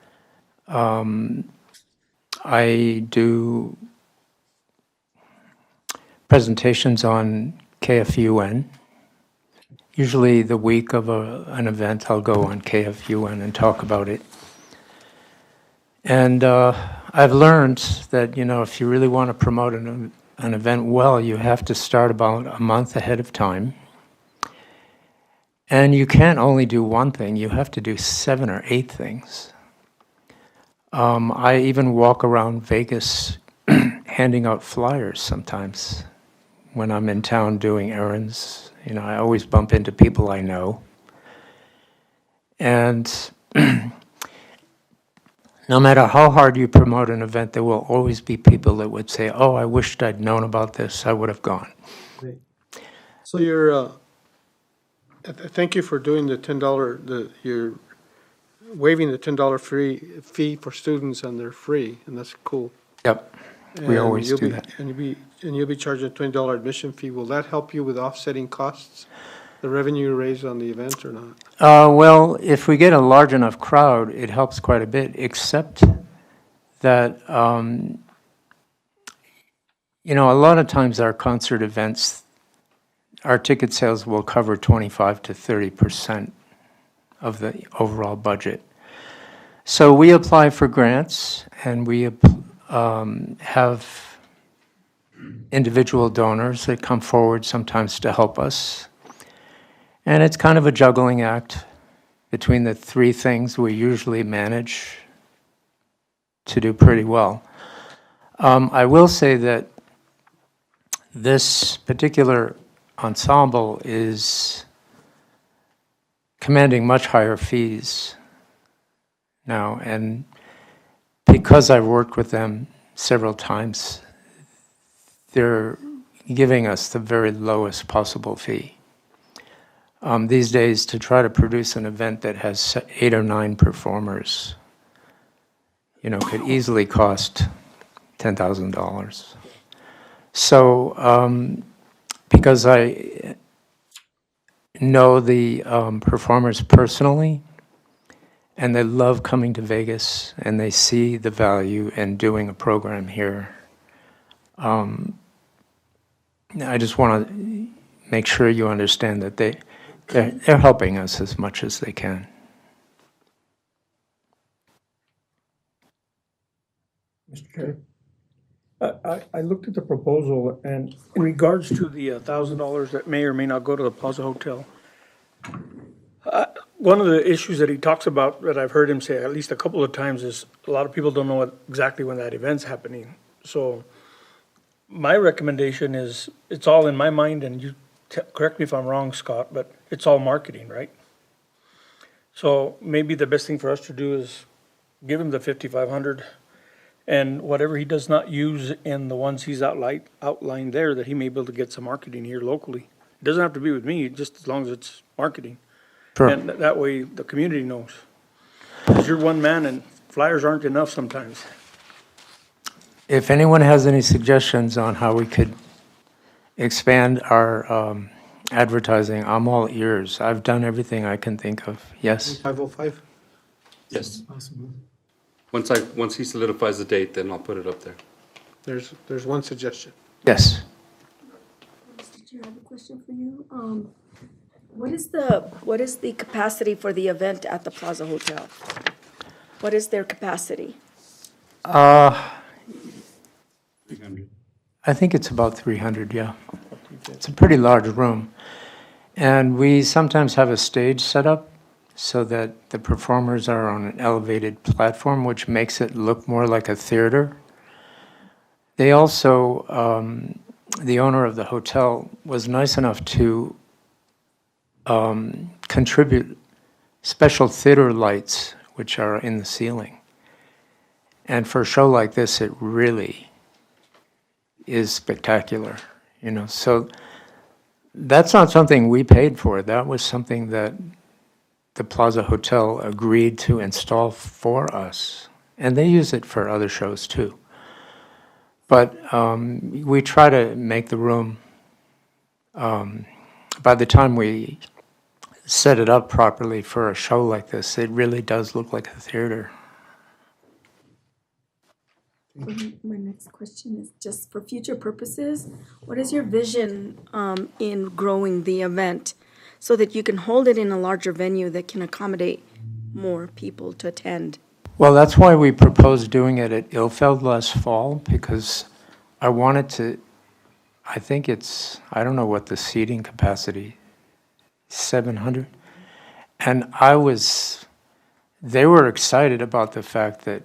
I do presentations on KFUN. Usually the week of an event, I'll go on KFUN and talk about it. And I've learned that, if you really want to promote an event well, you have to start about a month ahead of time. And you can't only do one thing, you have to do 7 or 8 things. I even walk around Vegas handing out flyers sometimes when I'm in town doing errands. I always bump into people I know. And no matter how hard you promote an event, there will always be people that would say, oh, I wished I'd known about this, I would have gone. Great. So you're, thank you for doing the $10, you're waiving the $10 fee for students, and they're free, and that's cool. Yep, we always do that. And you'll be charging a $20 admission fee. Will that help you with offsetting costs, the revenue you raise on the event, or not? Well, if we get a large enough crowd, it helps quite a bit, except that, a lot of times our concert events, our ticket sales will cover 25 to 30% of the overall budget. So we apply for grants, and we have individual donors that come forward sometimes to help us. And it's kind of a juggling act between the 3 things we usually manage to do pretty well. I will say that this particular ensemble is commanding much higher fees now, and because I've worked with them several times, they're giving us the very lowest possible fee. These days, to try to produce an event that has 8 or 9 performers, could easily cost $10,000. So, because I know the performers personally, and they love coming to Vegas, and they see the value in doing a program here, I just want to make sure you understand that they're helping us as much as they can. Mr. Chair. I looked at the proposal, and in regards to the $1,000 that may or may not go to the Plaza Hotel, one of the issues that he talks about, that I've heard him say at least a couple of times, is a lot of people don't know exactly when that event's happening. So my recommendation is, it's all in my mind, and you correct me if I'm wrong, Scott, but it's all marketing, right? So maybe the best thing for us to do is give him the $5,500, and whatever he does not use in the ones he's outlined there, that he may be able to get some marketing here locally. It doesn't have to be with me, just as long as it's marketing. Sure. And that way the community knows. Because you're one man and flyers aren't enough sometimes. If anyone has any suggestions on how we could expand our advertising, I'm all ears. I've done everything I can think of. Yes? 505? Yes. Once he solidifies the date, then I'll put it up there. There's one suggestion. Yes. Mr. Chair, I have a question for you. What is the capacity for the event at the Plaza Hotel? What is their capacity? I think it's about 300, yeah. It's a pretty large room. And we sometimes have a stage set up so that the performers are on an elevated platform, which makes it look more like a theater. They also, the owner of the hotel was nice enough to contribute special theater lights, which are in the ceiling. And for a show like this, it really is spectacular, So that's not something we paid for. That was something that the Plaza Hotel agreed to install for us. And they use it for other shows too. But we try to make the room, by the time we set it up properly for a show like this, it really does look like a theater. My next question is just for future purposes. What is your vision in growing the event so that you can hold it in a larger venue that can accommodate more people to attend? Well, that's why we proposed doing it at Ilfeld last fall, because I wanted to, I think it's, I don't know what the seating capacity, 700. And they were excited about the fact that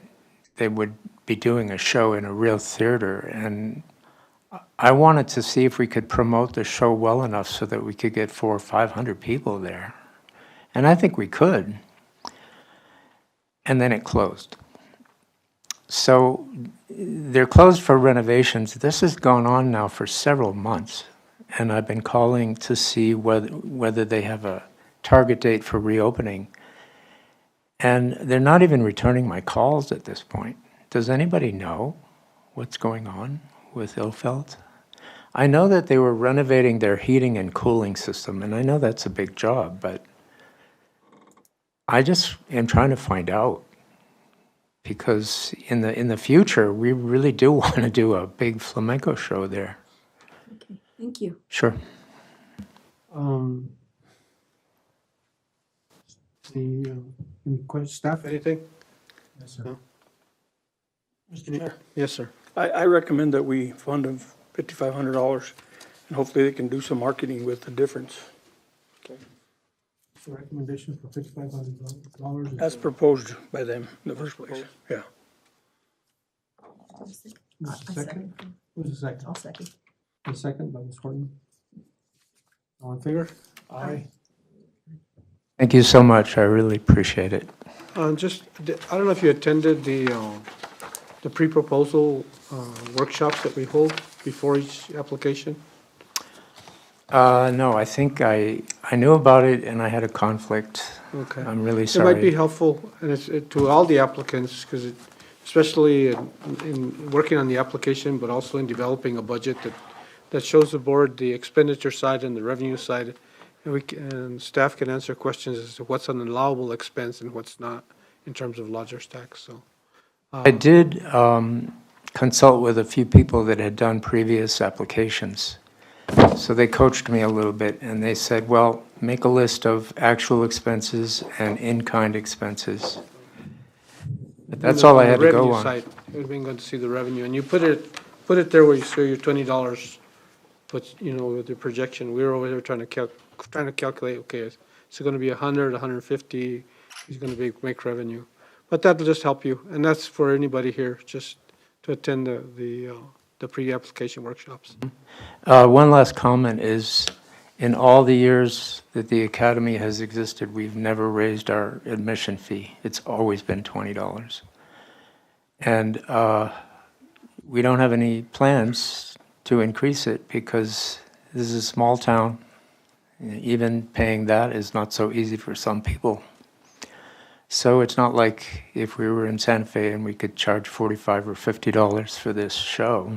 they would be doing a show in a real theater, and I wanted to see if we could promote the show well enough so that we could get 400 or 500 people there, and I think we could. And then it closed. So they're closed for renovations. This has gone on now for several months, and I've been calling to see whether they have a target date for reopening, and they're not even returning my calls at this point. Does anybody know what's going on with Ilfeld? I know that they were renovating their heating and cooling system, and I know that's a big job, but I just am trying to find out, because in the future, we really do want to do a big flamenco show there. Okay, thank you. Sure. Any questions, staff, anything? Yes, sir. No? Mr. Chair. Yes, sir. I recommend that we fund them $5,500, and hopefully they can do some marketing with the difference. So recommendations for $5,500? As proposed by them in the first place, yeah. Second? Who's the second? I'll second. The second by Ms. Horton. All in favor? Aye. Thank you so much. I really appreciate it. Just, I don't know if you attended the pre-proposal workshops that we hold before each application? No, I think I knew about it and I had a conflict. Okay. I'm really It might be sorry. helpful, and it's to all the applicants, because especially in working on the application, but also in developing a budget that shows the board the expenditure side and the revenue side. And staff can answer questions as to what's an allowable expense and what's not in terms of lodger's tax, so. I did consult with a few people that had done previous applications. So they coached me a little bit and they said, well, make a list of actual expenses and in-kind expenses. But that's all I had to go on. It would have been good to see the revenue, and you put it there where you show your $20, but, with the projection, we were over there trying to calculate, okay, is it gonna be 100, 150, is gonna make revenue? But that'll just help you, and that's for anybody here, just to attend the pre-application workshops. One last comment is, in all the years that the Academy has existed, we've never raised our admission fee. It's always been $20. And we don't have any plans to increase it because this is a small town. Even paying that is not so easy for some people. So it's not like if we were in Santa Fe and we could charge $45 or $50 for this show.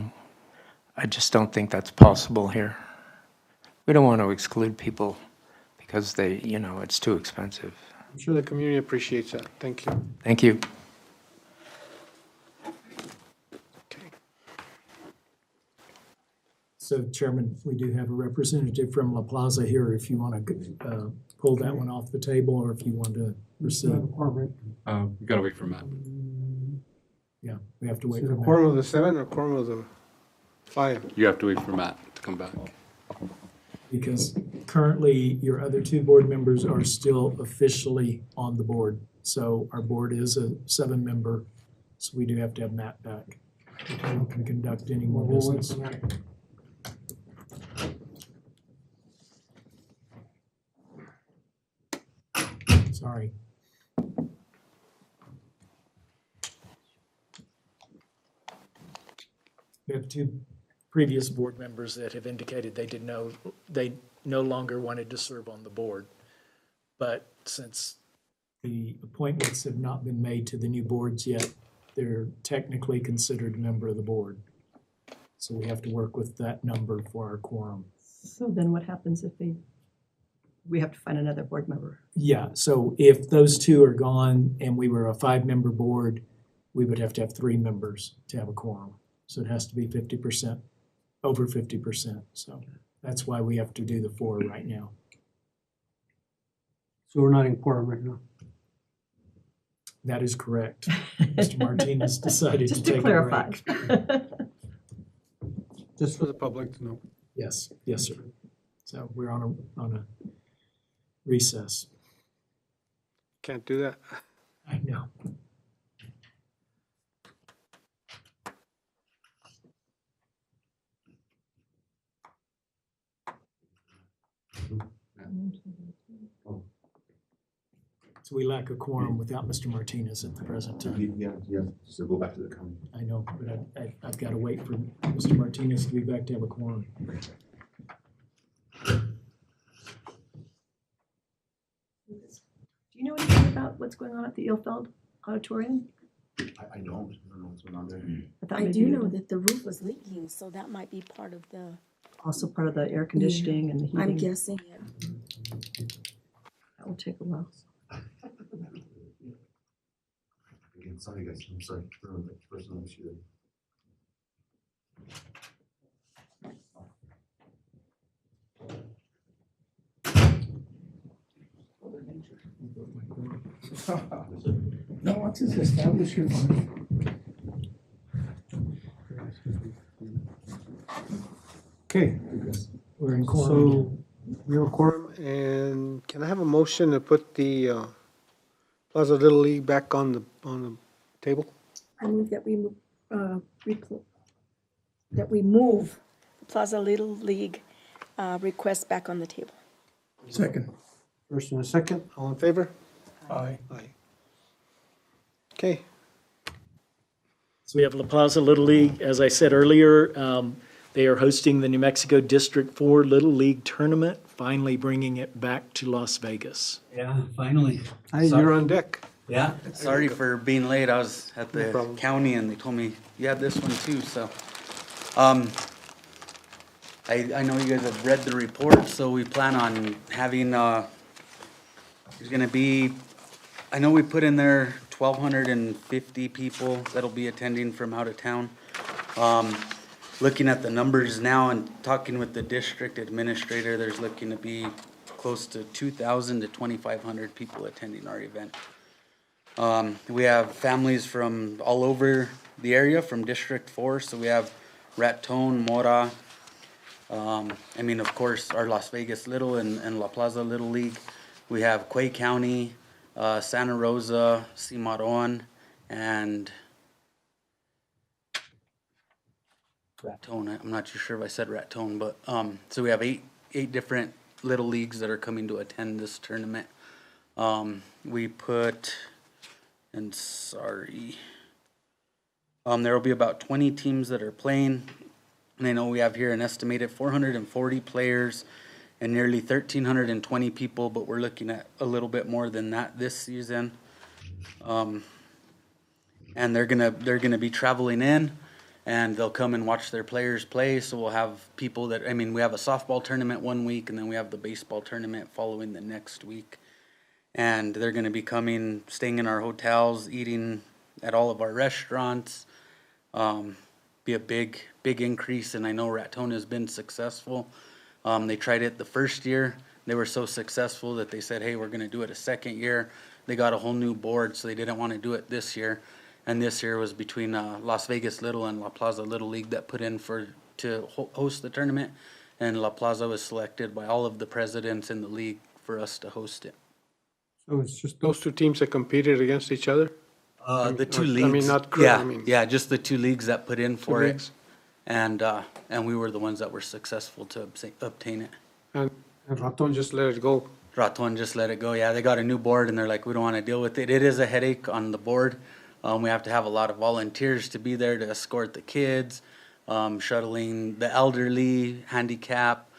I just don't think that's possible here. We don't want to exclude people because it's too expensive. I'm sure the community appreciates that. Thank you. Thank you. So Chairman, we do have a representative from La Plaza here if you want to pull that one off the table or if you want to proceed. We gotta wait for Matt. Yeah, we have to wait Is it for a quorum Matt. of the 7 or quorum of the 5? You have to wait for Matt to come back. Because currently your other two board members are still officially on the board. So our board is a 7-member, so we do have to have Matt back. We can conduct any more business. Sorry. We have two previous board members that have indicated they no longer wanted to serve on the board. But since the appointments have not been made to the new boards yet, they're technically considered a member of the board. So we have to work with that number for our quorum. So then what happens if we have to find another board member? Yeah, so if those two are gone and we were a 5-member board, we would have to have 3 members to have a quorum. So it has to be 50%, over 50%. So that's why we have to do the 4 right now. So we're not in quorum right now? That is correct. Mr. Martinez decided to Just take to a clarify. break. Just for the public to know. Yes, sir. So we're on a recess. Can't do that. I know. So we lack a quorum without Mr. Martinez at the present time. Yeah, so go back to the county. I know, but I've got to wait for Mr. Martinez to be back to have a quorum. Do you know anything about what's going on at the Ilfeld Auditorium? I don't know what's going on there. thought I maybe do you know did. that the roof was leaking, so that might be part of the, Also part of the air conditioning and the heating. I'm guessing. That will take a while. Again, sorry guys, I'm sorry for the personal issue. No, once it's established, you're fine. Okay, We're in quorum. so we're in quorum, and can I have a motion to put the Plaza Little League back on the table? I move that we move Plaza Little League request back on the table. Second. First and a second, all in favor? Aye. Aye. Okay, So we have La Plaza Little League, as I said earlier, they are hosting the New Mexico District 4 Little League Tournament, finally bringing it back to Las Vegas. Yeah, finally. hey, you're on deck. Yeah, sorry for being late. I was at No the problem. county and they told me you had this one too, so. I know you guys have read the report, so we plan on having, there's gonna be, I know we put in there 1,250 people that'll be attending from out of town. Looking at the numbers now and talking with the district administrator, there's looking to be close to 2,000 to 2,500 people attending our event. We have families from all over the area, from District 4, so we have Raton, Mora, of course, our Las Vegas Little and La Plaza Little League. We have Quay County, Santa Rosa, Cimarron, and Raton. I'm not too sure if I said Raton, but, so we have eight different little leagues that are coming to attend this tournament. We put, and sorry, there will be about 20 teams that are playing. And I know we have here an estimated 440 players and nearly 1,320 people, but we're looking at a little bit more than that this season. And they're gonna be traveling in, and they'll come and watch their players play. So we'll have people that, we have a softball tournament one week, and then we have the baseball tournament following the next week. And they're gonna be coming, staying in our hotels, eating at all of our restaurants. Be a big increase, and I know Raton has been successful. They tried it the first year. They were so successful that they said, hey, we're gonna do it a second year. They got a whole new board, so they didn't want to do it this year. And this year was between Las Vegas Little and La Plaza Little League that put in to host the tournament. And La Plaza was selected by all of the presidents in the league for us to host it. So it's just those two teams that competed against each other? The two Or- leagues. not crew, Yeah, just the two leagues that put in for it. leagues. And we were the ones that were successful to obtain it. And Raton just let it go. Raton just let it go. Yeah, they got a new board and they're like, we don't want to deal with it. It is a headache on the board. We have to have a lot of volunteers to be there to escort the kids, shuttling the elderly, handicap,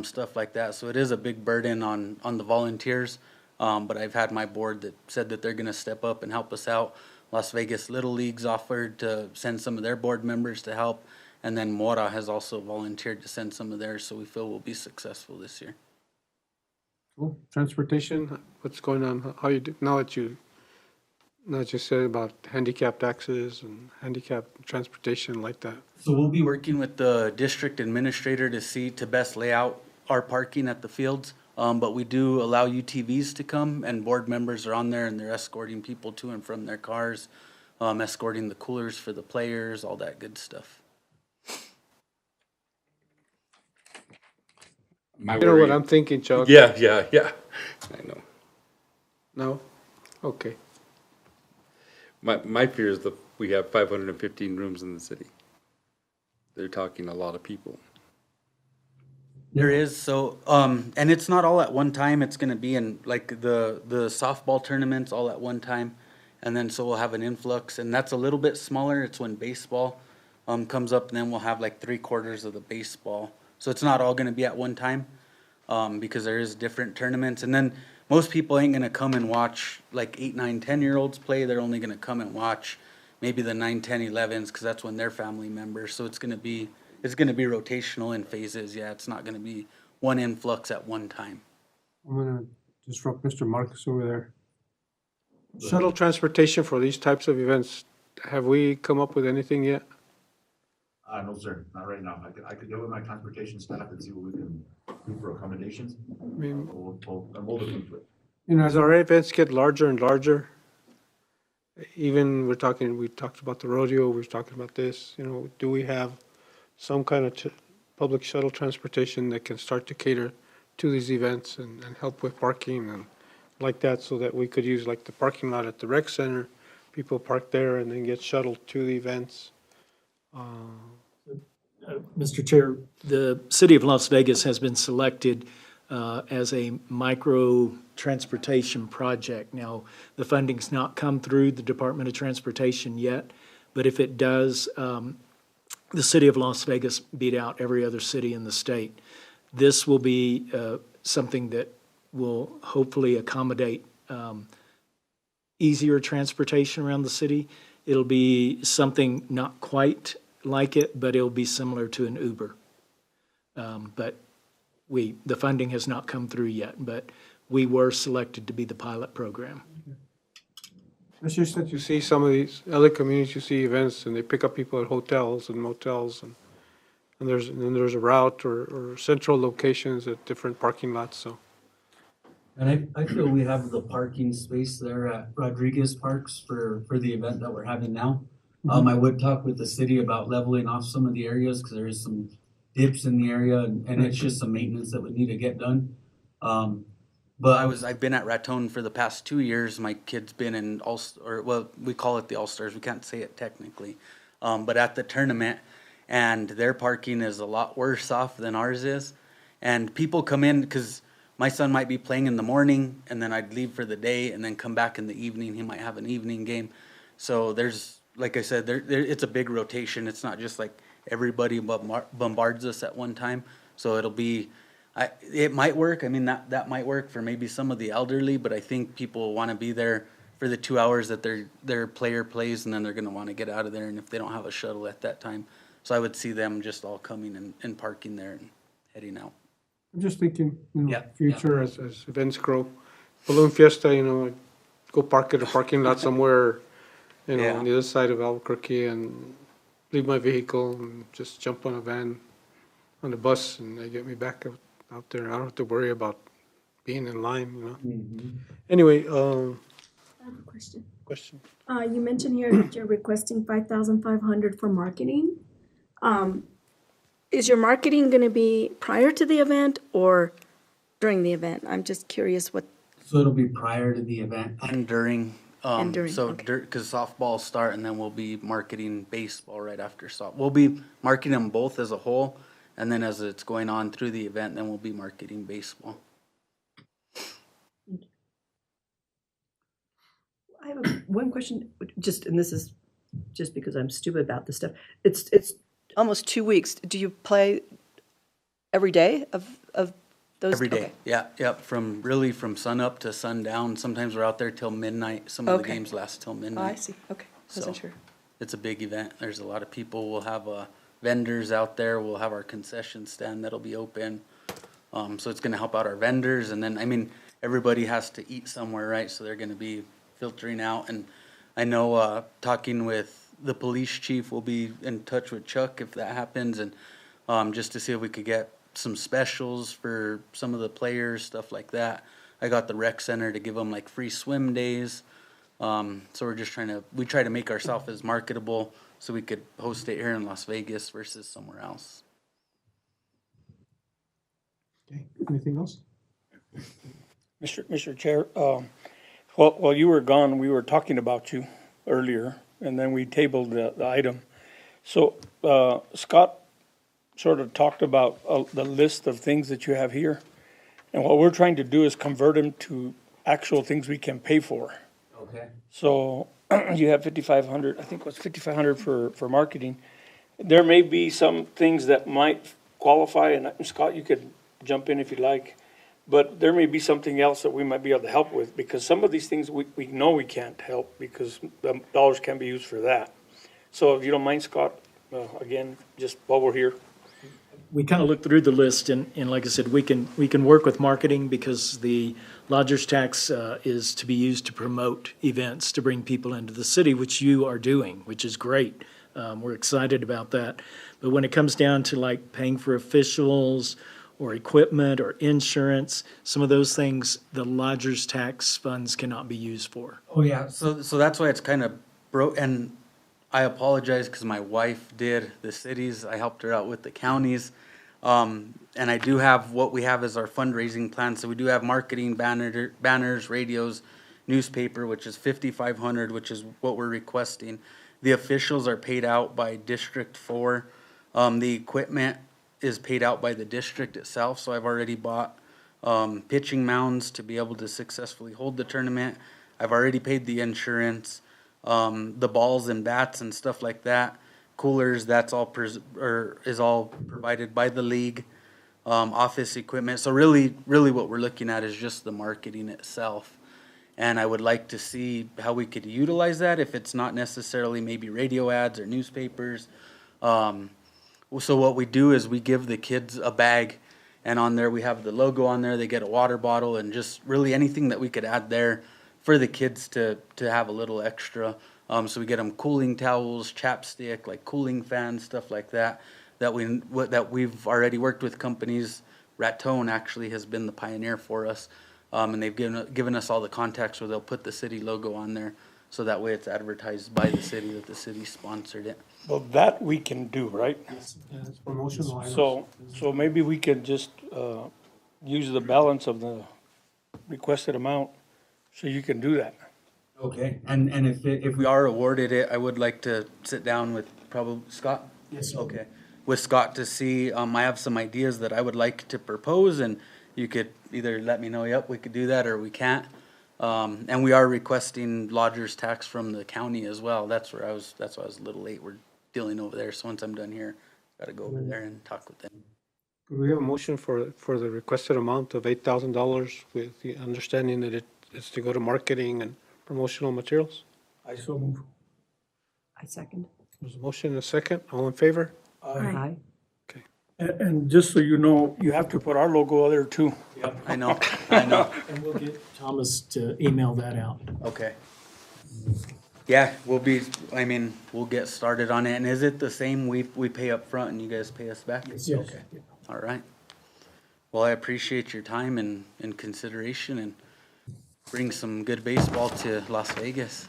stuff like that. So it is a big burden on the volunteers. But I've had my board that said that they're going to step up and help us out. Las Vegas Little League's offered to send some of their board members to help. And then Mora has also volunteered to send some of theirs, so we feel we'll be successful this year. Cool. Transportation, what's going on? How you do, now that you said about handicapped access and handicapped transportation like that? So we'll be working with the district administrator to best lay out our parking at the fields. But we do allow UTVs to come, and board members are on there and they're escorting people to and from their cars, escorting the coolers for the players, all that good stuff. You know what I'm thinking, Chuck? Yeah. I know. No? Okay. My fear is that we have 515 rooms in the city. They're talking a lot of people. There is, so, and it's not all at one time. It's gonna be in like the softball tournaments all at one time. And then so we'll have an influx, and that's a little bit smaller. It's when baseball comes up, and then we'll have like 3/4 of the baseball. So it's not all gonna be at one time, because there is different tournaments. And then most people ain't gonna come and watch like 8, 9, 10-year-olds play. They're only gonna come and watch maybe the 9, 10, 11s, because that's when they're family members. So it's gonna be rotational in phases. Yeah, it's not gonna be one influx at one time. I'm gonna disrupt Mr. Marcus over there. Shuttle transportation for these types of events, have we come up with anything yet? No, sir, not right now. I could go with my transportation staff and see what we can do for accommodations. We'll look into it. You know, as our events get larger and larger, even we talked about the rodeo, we're talking about this, you know, do we have some kind of public shuttle transportation that can start to cater to these events and help with parking and like that, so that we could use like the parking lot at the rec center, people park there and then get shuttled to the events? Mr. Chair, the city of Las Vegas has been selected as a micro transportation project. Now, the funding's not come through the Department of Transportation yet, but if it does, the city of Las Vegas beat out every other city in the state. This will be something that will hopefully accommodate easier transportation around the city. It'll be something not quite like it, but it'll be similar to an Uber. But the funding has not come through yet, but we were selected to be the pilot program. It's just that you see some of these other communities, you see events and they pick up people at hotels and motels and then there's a route or central locations at different parking lots, so. And I feel we have the parking space there at Rodriguez Parks for the event that we're having now. I would talk with the city about leveling off some of the areas because there is some dips in the area and it's just some maintenance that would need to get done. But I've been at Raton for the past 2 years. My kid's been in we call it the All-Stars. We can't say it technically. But at the tournament, and their parking is a lot worse off than ours is. And people come in because my son might be playing in the morning and then I'd leave for the day and then come back in the evening. He might have an evening game. So there's, like I said, it's a big rotation. It's not just like everybody bombards us at one time. So it'll be, it might work. I mean, that might work for maybe some of the elderly, but I think people want to be there for the 2 hours that their player plays, and then they're going to want to get out of there. And if they don't have a shuttle at that time, so I would see them just all coming and parking there and heading out. I'm just thinking, Yeah, future as events grow. Balloon Fiesta, go park at a parking lot somewhere, on the other side of Albuquerque and leave my vehicle and just jump on a van, on the bus, and they get me back out there. I don't have to worry about being in line, Anyway, I have a question. You mentioned here that you're requesting 5,500 for marketing. Is your marketing going to be prior to the event or during the event? I'm just curious what. So it'll be prior to the event. And during. And during, so because softball start and then we'll be marketing baseball right after softball. We'll be marketing them both as a whole, and then as it's going on through the event, then we'll be marketing baseball. I have one question, and this is just because I'm stupid about this stuff. It's almost 2 weeks. Do you play every day of those? Every day, Okay. yeah, from sun up to sundown. Sometimes we're out there till midnight. Some of the games last till Oh, midnight. I see, okay, wasn't sure. It's a big event. There's a lot of people. We'll have vendors out there. We'll have our concession stand that'll be open. So it's gonna help out our vendors. And then, I mean, everybody has to eat somewhere, right? So they're gonna be filtering out. And I know, talking with the police chief, we'll be in touch with Chuck if that happens. And just to see if we could get some specials for some of the players, stuff like that. I got the rec center to give them like free swim days. So we're just we try to make ourselves as marketable so we could host it here in Las Vegas versus somewhere else. Okay, anything else? Mr. Chair, while you were gone, we were talking about you earlier, and then we tabled the item. So Scott sort of talked about the list of things that you have here, and what we're trying to do is convert them to actual things we can pay for. Okay. So you have 5,500, I think it was 5,500 for marketing. There may be some things that might qualify, and Scott, you could jump in if you like, but there may be something else that we might be able to help with, because some of these things we know we can't help because the dollars can be used for that. So if you don't mind, Scott, again, just while we're here. We kind of looked through the list, and like I said, we can work with marketing because the lodger's tax is to be used to promote events, to bring people into the city, which you are doing, which is great. We're excited about that. But when it comes down to like paying for officials or equipment or insurance, some of those things, the lodger's tax funds cannot be used for. Oh, yeah. So that's why it's kind of broke. And I apologize because my wife did the cities. I helped her out with the counties. And I do have, what we have is our fundraising plan. So we do have marketing, banners, radios, newspaper, which is 5,500, which is what we're requesting. The officials are paid out by District 4. The equipment is paid out by the district itself, so I've already bought pitching mounds to be able to successfully hold the tournament. I've already paid the insurance, the balls and bats and stuff like that. Coolers, that's all is all provided by the league. Office equipment. So really what we're looking at is just the marketing itself. And I would like to see how we could utilize that, if it's not necessarily maybe radio ads or newspapers. So what we do is we give the kids a bag, and on there we have the logo on there. They get a water bottle and just really anything that we could add there for the kids to have a little extra. So we get them cooling towels, chapstick, like cooling fans, stuff like that. That we've already worked with companies. Raton actually has been the pioneer for us, and they've given us all the contacts where they'll put the city logo on there, so that way it's advertised by the city that the city sponsored it. Well, that we can do, right? Yes, it's promotional items. So maybe we could just use the balance of the requested amount, so you can do that. Okay, and if We are awarded it. I would like to sit down with probably Scott. Yes, sir. Okay. With Scott to see, I have some ideas that I would like to propose, and you could either let me know, yep, we could do that, or we can't. And we are requesting lodger's tax from the county as well. That's why I was a little late. We're dealing over there, so once I'm done here, gotta go over there and talk with them. Could we have a motion for the requested amount of $8,000 with the understanding that it's to go to marketing and promotional materials? I so move. I second. There's a motion and a second. All in favor? Aye. And just so you know, you have to put our logo there too. Yep, I know. And we'll get Thomas to email that out. Okay. Yeah, we'll get started on it. And is it the same, we pay up front and you guys pay us back? Yes. Okay, all right. Well, I appreciate your time and consideration, and bring some good baseball to Las Vegas.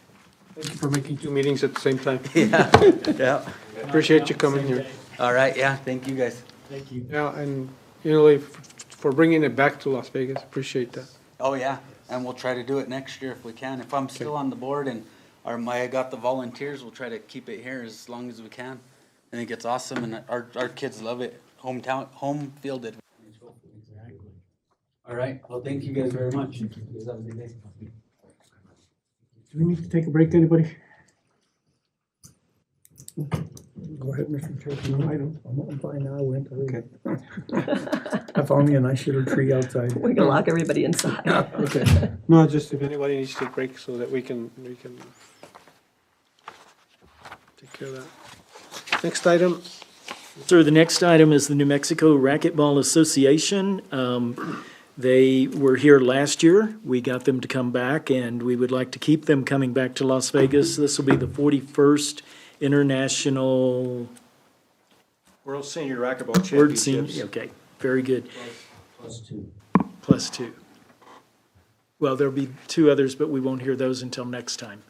Thank you for making two meetings at the same time. Yeah. Appreciate you coming here. All right, yeah, thank you guys. Thank you. Yeah, and like, for bringing it back to Las Vegas, appreciate that. Oh, yeah, and we'll try to do it next year if we can. If I'm still on the board and I got the volunteers, we'll try to keep it here as long as we can. I think it's awesome, and our kids love it. Home field advantage. Exactly. All right, well, thank you guys very much. You guys have a good day. Do we need to take a break, anybody? Go ahead, Mr. Chair. No, I don't. I'm fine now, I went. Okay. I found me a nice little tree outside. We're gonna lock everybody inside. Okay. No, just if anybody needs to take a break so that we can take care of that. Next item. Sir, the next item is the New Mexico Racquetball Association. They were here last year. We got them to come back, and we would like to keep them coming back to Las Vegas. This will be the 41st International World Senior Racquetball World Championships. Senior. Okay, very good. +2. +2. Well, there'll be two others, but we won't hear those until next time.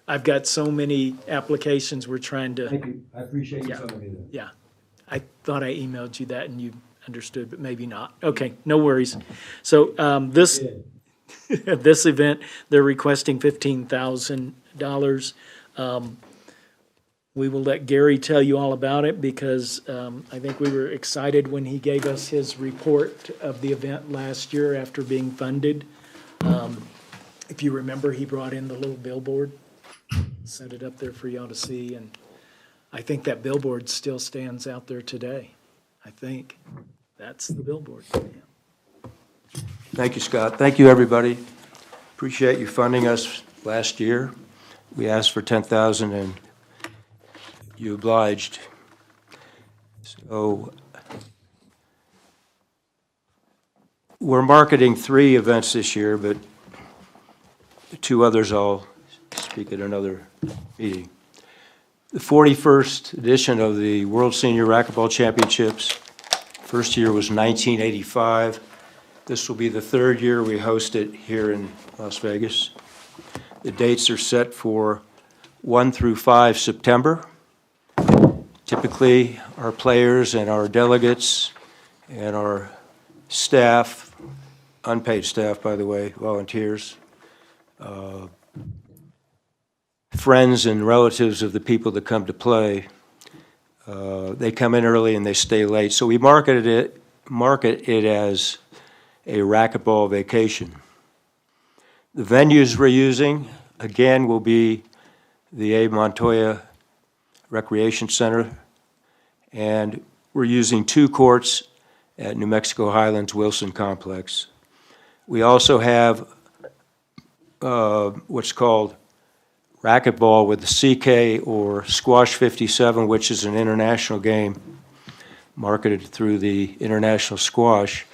I've got so many applications we're trying to. Thank you, I appreciate you Yeah. telling me that. Yeah, I thought I emailed you that and you understood, but maybe not. Okay, no worries. So this this event, they're requesting $15,000. We will let Gary tell you all about it, because I think we were excited when he gave us his report of the event last year after being funded. If you remember, he brought in the little billboard, set it up there for y'all to see, and I think that billboard still stands out there today. I think that's the billboard. Thank you, Scott. Thank you, everybody. Appreciate you funding us last year. We asked for $10,000 and you obliged. So we're marketing 3 events this year, but the 2 others I'll speak at another meeting. The 41st edition of the World Senior Racquetball Championships. First year was 1985. This will be the 3rd year we host it here in Las Vegas. The dates are set for 1 through 5 September. Typically, our players and our delegates and our staff, unpaid staff, by the way, volunteers, friends and relatives of the people that come to play, They come in early and they stay late. So we market it as a racquetball vacation. The venues we're using, again, will be the Abe Montoya Recreation Center, and we're using 2 courts at New Mexico Highlands Wilson Complex. We also have what's called racquetball with the CK or Squash 57, which is an international game marketed through the International Squash.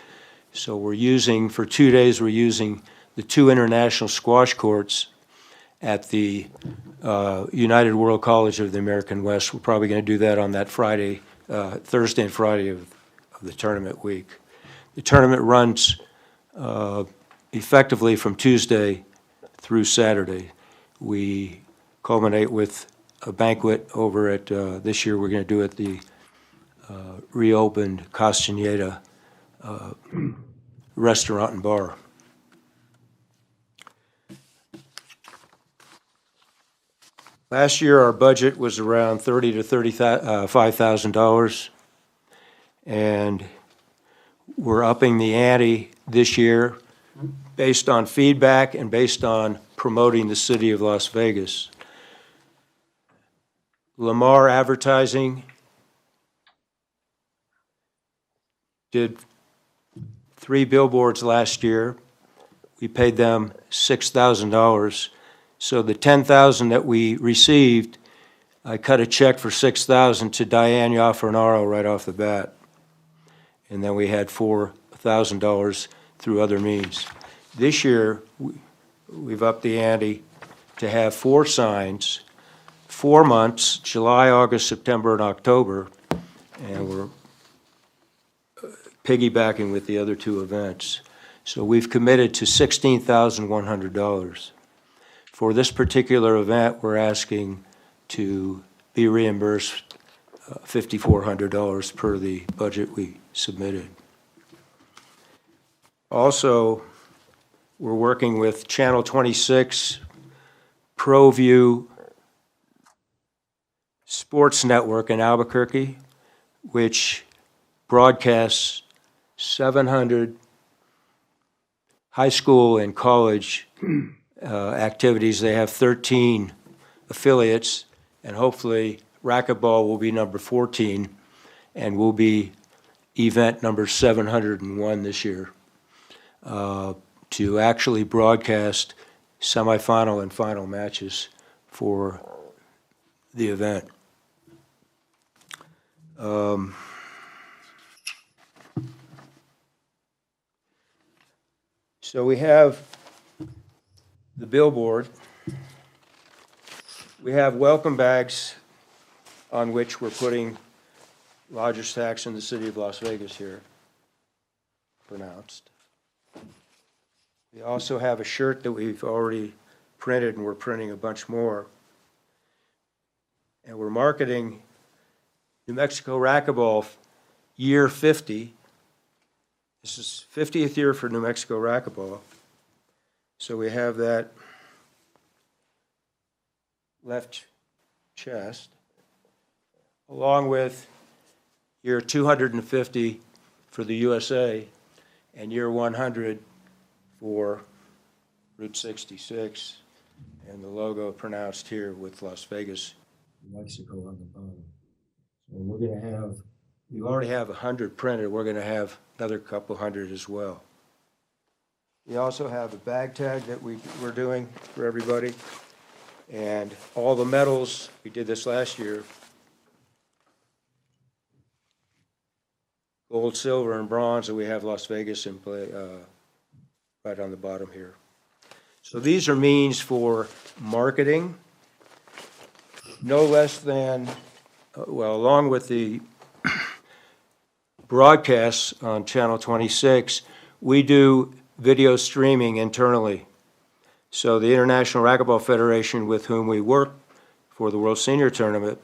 So we're using, for 2 days, we're using the 2 international squash courts at the United World College of the American West. We're probably going to do that on that Friday, Thursday and Friday of the tournament week. The tournament runs effectively from Tuesday through Saturday. We culminate with a banquet over at, this year we're going to do it at the reopened Castaneda restaurant and bar. Last year, our budget was around $30,000 to $35,000, and we're upping the ante this year based on feedback and based on promoting the city of Las Vegas. Lamar Advertising did 3 billboards last year. We paid them $6,000. So the $10,000 that we received, I cut a check for $6,000 to Diane Yafranaro right off the bat. And then we had $4,000 through other means. This year, we've upped the ante to have 4 signs, 4 months, July, August, September, and October, and we're piggybacking with the other 2 events. So we've committed to $16,100. For this particular event, we're asking to be reimbursed $5,400 per the budget we submitted. Also, we're working with Channel 26, ProView Sports Network in Albuquerque, which broadcasts 700 high school and college activities. They have 13 affiliates, and hopefully racquetball will be number 14 and will be event number 701 this year, to actually broadcast semifinal and final matches for the event. So we have the billboard. We have welcome bags on which we're putting lodger's tax in the city of Las Vegas here, pronounced. We also have a shirt that we've already printed, and we're printing a bunch more. And we're marketing New Mexico Racquetball Year 50. This is 50th year for New Mexico Racquetball. So we have that left chest, along with year 250 for the USA and year 100 for Route 66, and the logo pronounced here with Las Vegas, New Mexico on the bottom. So we're going to have, we already have 100 printed. We're going to have another couple hundred as well. We also have a bag tag that we're doing for everybody. And all the medals, we did this last year, gold, silver, and bronze, and we have Las Vegas in play right on the bottom here. So these are means for marketing, no less than, well, along with the broadcasts on Channel 26, we do video streaming internally. So the International Racquetball Federation, with whom we work for the World Senior Tournament,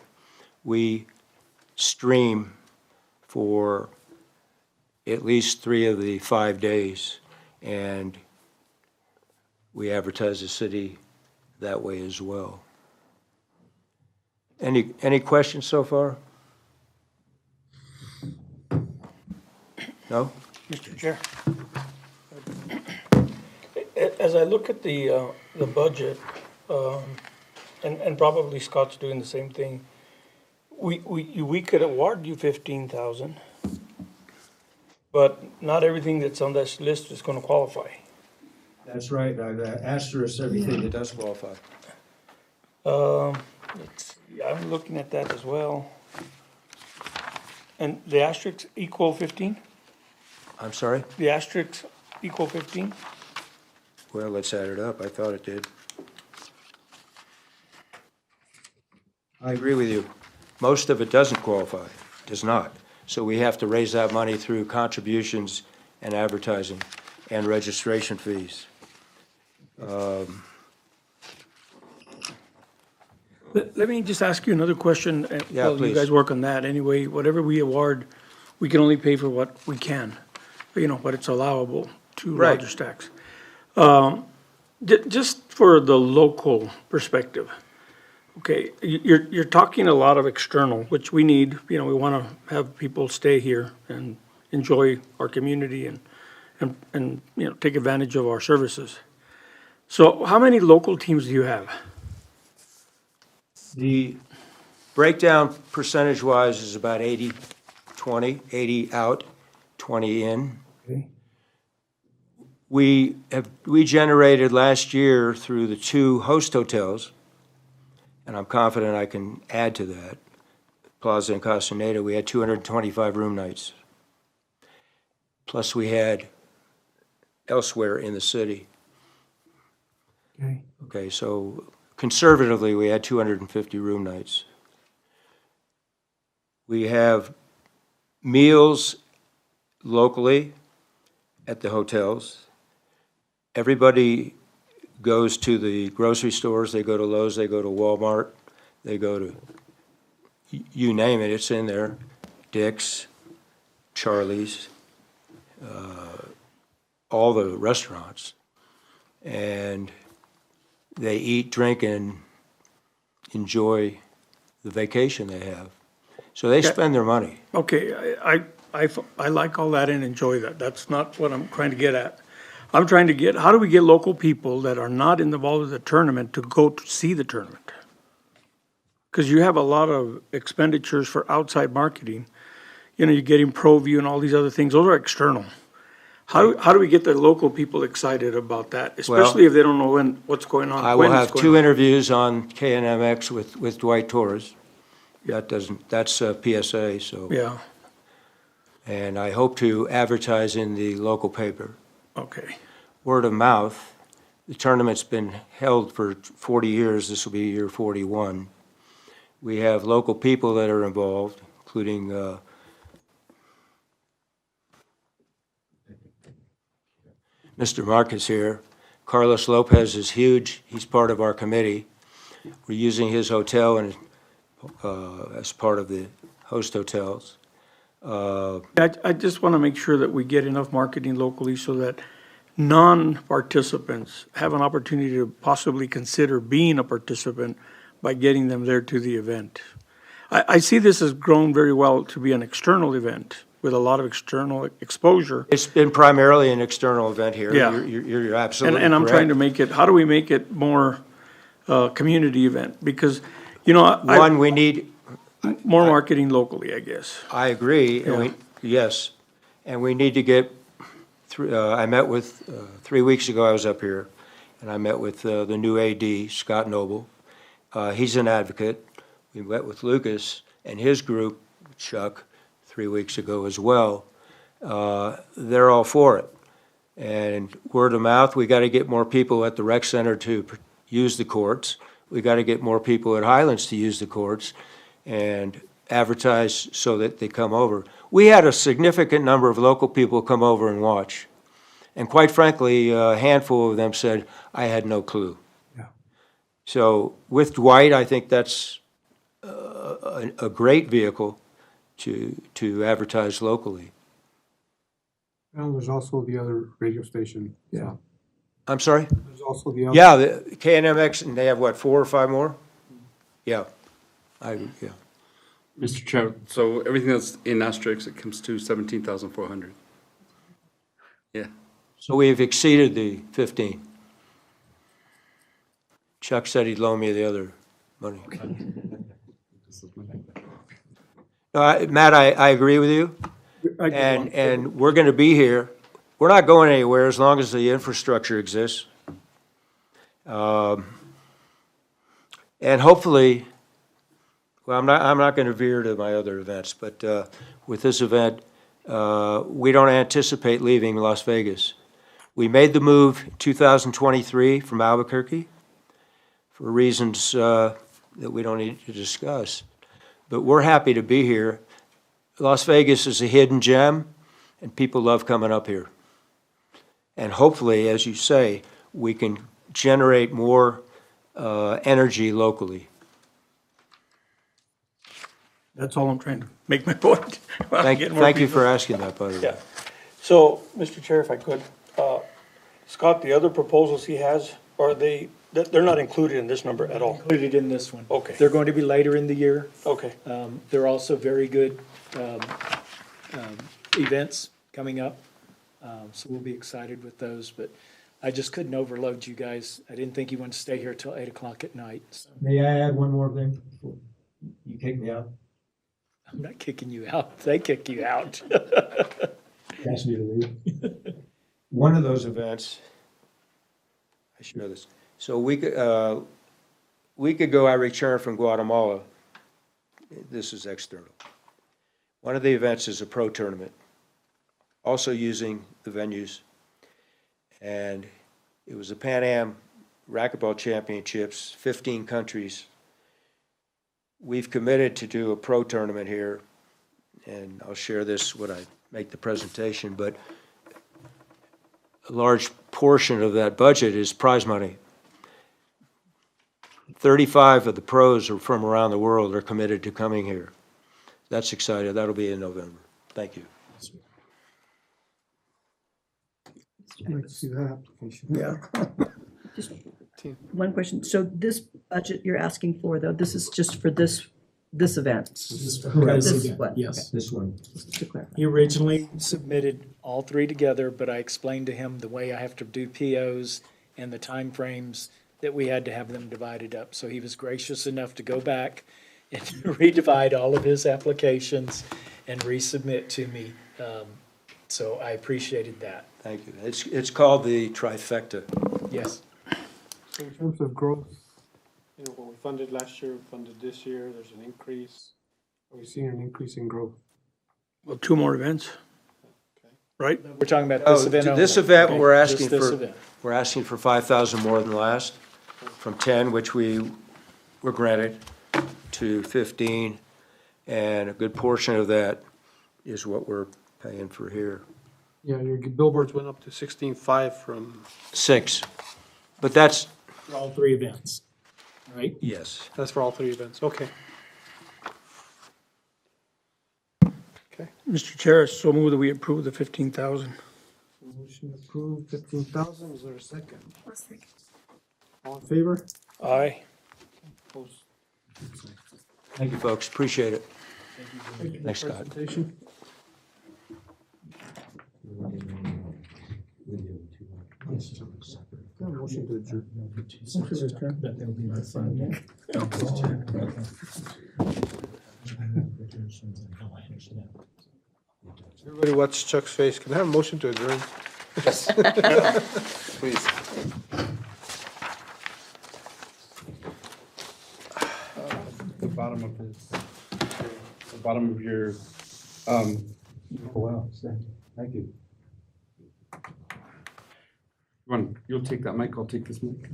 we stream for at least 3 of the 5 days, and we advertise the city that way as well. Any questions so far? No? Mr. Chair. As I look at the budget, and probably Scott's doing the same thing, we could award you 15,000, but not everything that's on this list is gonna qualify. That's right, I've asterisked everything that does qualify. Let's see, I'm looking at that as well. And the asterisks equal 15? I'm sorry? The asterisks equal 15? Well, let's add it up. I thought it did. I agree with you. Most of it doesn't qualify, does not. So we have to raise that money through contributions and advertising and registration fees. Let me just ask you another question. Yeah, Well, you please. guys work on that anyway. Whatever we award, we can only pay for what we can, what it's allowable to Right. Rogers tax. Just for the local perspective, okay, you're talking a lot of external, which we need, we want to have people stay here and enjoy our community and take advantage of our services. So how many local teams do you have? The breakdown percentage-wise is about 80-20, 80 out, 20 in. Okay. We generated last year through the 2 host hotels, and I'm confident I can add to that, Plaza and Castaneda, we had 225 room nights. Plus we had elsewhere in the city. Okay. Okay, so conservatively, we had 250 room nights. We have meals locally at the hotels. Everybody goes to the grocery stores, they go to Lowe's, they go to Walmart, they go to, you name it, it's in there. Dick's, Charlie's, all the restaurants. And they eat, drink, and enjoy the vacation they have. So they spend their money. Okay, I like all that and enjoy that. That's not what I'm trying to get at. I'm trying to get, how do we get local people that are not involved in the tournament to go to see the tournament? Because you have a lot of expenditures for outside marketing. You're getting ProView and all these other things. Those are external. How do we get the local people excited about that, especially if they don't know what's going on? I will have 2 interviews on KNMX with Dwight Torres. That's PSA, so. Yeah, And I hope to advertise in the local paper. okay. Word of mouth, the tournament's been held for 40 years, this will be year 41. We have local people that are involved, including Mr. Marcus here. Carlos Lopez is huge, he's part of our committee. We're using his hotel and as part of the host hotels. I just want to make sure that we get enough marketing locally so that non-participants have an opportunity to possibly consider being a participant by getting them there to the event. I see this has grown very well to be an external event with a lot of external exposure. It's been primarily an external event here. Yeah. You're absolutely correct. And I'm trying to make it, how do we make it more community event? Because, One, we need, more marketing locally, I guess. I agree, and Yeah. yes, and we need to get, I met with, 3 weeks ago I was up here, and I met with the new AD, Scott Noble. He's an advocate. We met with Lucas and his group, Chuck, 3 weeks ago as well. They're all for it. And word of mouth, we got to get more people at the rec center to use the courts. We got to get more people at Highlands to use the courts and advertise so that they come over. We had a significant number of local people come over and watch. And quite frankly, a handful of them said, I had no clue. Yeah. So with Dwight, I think that's a great vehicle to advertise locally. Well, there's also the other radio station. Yeah. I'm sorry? There's also the other. Yeah, the KNMX, and they have what, 4 or 5 more? Yeah. Yeah. Mr. Chair, so everything that's in asterisks, it comes to 17,400. Yeah. So we've exceeded the 15. Chuck said he'd loan me the other money. Matt, I agree with you. And we're going to be here. We're not going anywhere as long as the infrastructure exists. And hopefully, well, I'm not going to veer to my other events, but with this event, we don't anticipate leaving Las Vegas. We made the move in 2023 from Albuquerque for reasons that we don't need to discuss. But we're happy to be here. Las Vegas is a hidden gem, and people love coming up here. And hopefully, as you say, we can generate more energy locally. That's all I'm trying to make my point. Thank you for asking that, by the way. Yeah. So, Mr. Chair, if I could, Scott, the other proposals he has, they're not included in this number at all? Included in this one. Okay. They're going to be later in the year. Okay. They're also very good events coming up, so we'll be excited with those, but I just couldn't overload you guys. I didn't think you wanted to stay here till 8 o'clock at night. So. May I add one more thing? You kick me out? I'm not kicking you out. They kick you out. Ask me to leave. One of those events, I share this. So a week ago, I returned from Guatemala. This is external. One of the events is a pro tournament, also using the venues. And it was the Pan Am Racquetball Championships, 15 countries. We've committed to do a pro tournament here, and I'll share this when I make the presentation, but a large portion of that budget is prize money. 35 of the pros are from around the world are committed to coming here. That's exciting. That'll be in November. Thank you. Like to see that application. Yeah. Just one question. So this budget you're asking for, though, this is just for this event? Correct. This one? Yes. Okay. This one. Just to clarify. He originally submitted all three together, but I explained to him the way I have to do POs and the timeframes that we had to have them divided up. So he was gracious enough to go back and redivide all of his applications and resubmit to me. So I appreciated that. Thank you. It's called the trifecta. Yes. So in terms of growth, when we funded last year, we funded this year, there's an increase. Are we seeing an increase in growth? Well, 2 more events. Right? We're talking about this event only. This event, Okay, we're just asking this for, event. we're asking for 5,000 more than last, from 10, which we were granted, to 15, and a good portion of that is what we're paying for here. Yeah, your billboards went up to 16.5 from. 6, but that's, For all three events, right? yes. That's for all 3 events, okay. Mr. Chair, so move that we approve the 15,000. Motion approved, 15,000, is there a second? I'll second. All in favor? Aye. Opposed? Thank you, folks, appreciate it. Thank you for Thanks, the Scott. presentation. Motion to adjourn. That they'll be my son. Everybody watch Chuck's face. Can I have a motion to adjourn? Yes. Please. The bottom of his, the bottom of your, oh, wow, thank you. You'll take that mic, I'll take this mic.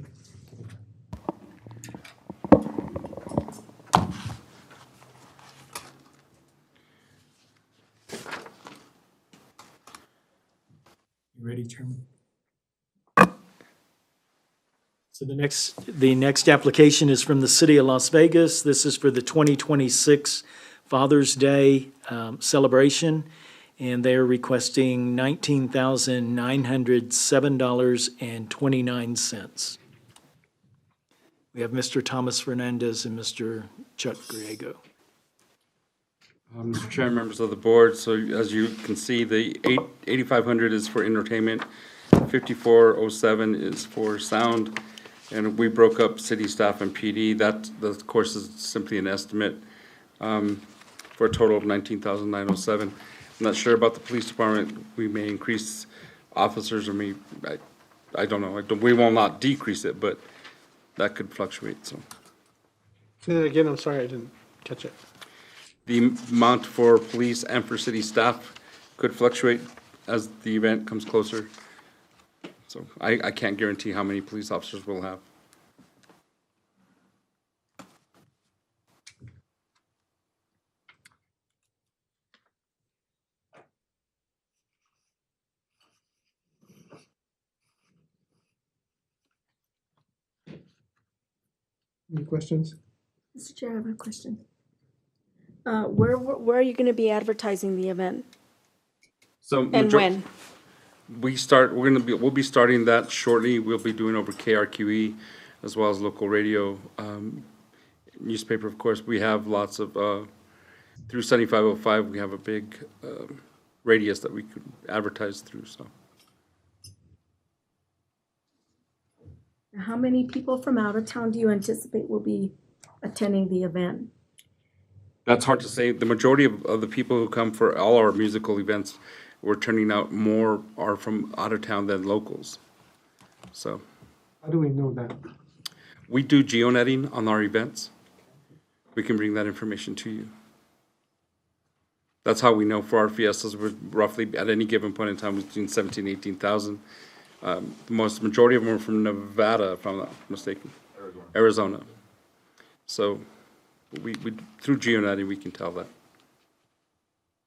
You ready, Chairman? So the next application is from the City of Las Vegas. This is for the 2026 Father's Day celebration, and they're requesting $19,907.29. We have Mr. Thomas Fernandez and Mr. Chuck Griego. Mr. Chair, members of the board, so as you can see, the 8,500 is for entertainment, 5407 is for sound, and we broke up city staff and PD. That, of course, is simply an estimate for a total of 19,907. I'm not sure about the police department. We may increase officers, or I don't know. We will not decrease it, but that could fluctuate, so. Say that again, I'm sorry, I didn't catch it. The amount for police and for city staff could fluctuate as the event comes closer. So I can't guarantee how many police officers we'll have. Any questions? Mr. Chair, I have a question. Where are you gonna be advertising the event? So And when? We'll be starting that shortly. We'll be doing over KRQE as well as local radio, newspaper, of course. We have lots of, through 7505, we have a big radius that we could advertise through, so. How many people from out of town do you anticipate will be attending the event? That's hard to say. The majority of the people who come for all our musical events, we're turning out more are from out of town than locals. So How do we know that? we do geonetting on our events. We can bring that information to you. That's how we know for our fiestas, we're roughly at any given point in time between 17, 18,000. The majority of them are from Nevada, if I'm not mistaken. Arizona. So we through geonetting, we can tell that.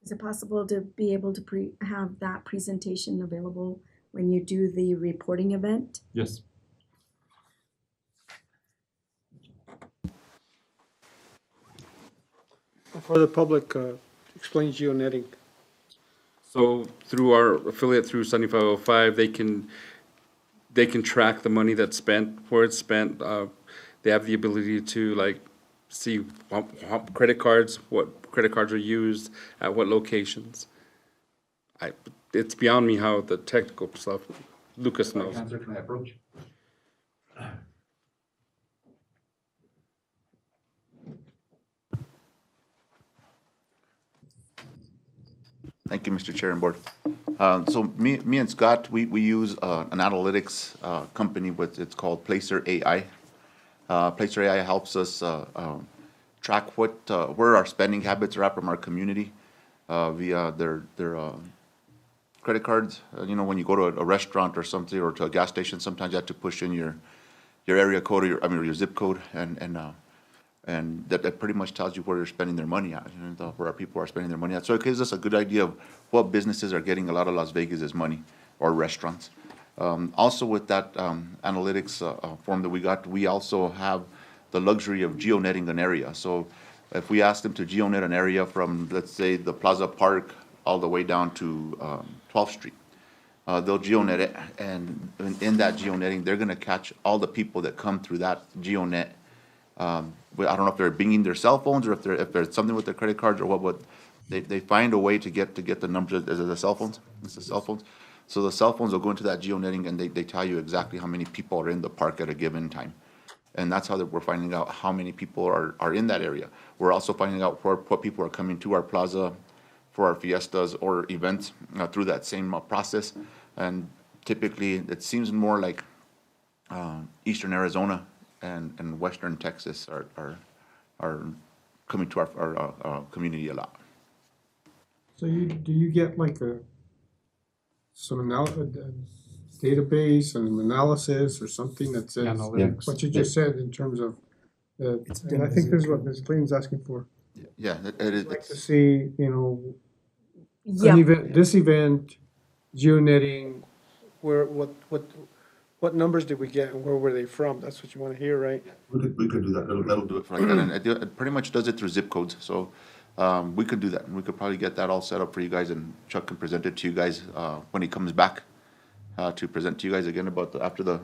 Is it possible to be able to have that presentation available when you do the reporting event? Yes. For the public, explain geonetting. So through our affiliate, through 7505, they can track the money that's spent, where it's spent. They have the ability to see what credit cards are used at what locations. It's beyond me how the technical stuff, Lucas knows. Counselor, can I approach? Thank you, Mr. Chair and Board. So me and Scott, we use an analytics company, it's called Placer AI. Placer AI helps us track where our spending habits are at from our community via their credit cards. When you go to a restaurant or something, or to a gas station, sometimes you have to push in your area code, or your zip code, and that pretty much tells you where they're spending their money at, where our people are spending their money at. So it gives us a good idea of what businesses are getting a lot of Las Vegas's money, or restaurants. Also with that analytics form that we got, we also have the luxury of geonetting an area. So if we ask them to geonet an area from, let's say, the Plaza Park all the way down to 12th Street, they'll geonet it, and in that geonetting, they're gonna catch all the people that come through that geonet. I don't know if they're binging their cell phones, or if there's something with their credit cards, or what they find a way to get the numbers. Is it the cell phones? It's the cell phones. So the cell phones will go into that geonetting, and they tell you exactly how many people are in the park at a given time. And that's how we're finding out how many people are in that area. We're also finding out what people are coming to our plaza for our fiestas or events through that same process. And typically, it seems more like Eastern Arizona and Western Texas are coming to our community a lot. So do you get some database and analysis or something that says Analytics. what you just said in terms of, and I think this is what Ms. Clayton's asking for. Yeah, it is. Like to see, an Yeah. event, this event, geonetting, what numbers did we get and where were they from? That's what you want to hear, right? We could do that. That'll do it for like that. And it pretty much does it through zip codes. So we could do that. And we could probably get that all set up for you guys, and Chuck can present it to you guys when he comes back to present to you guys again about after the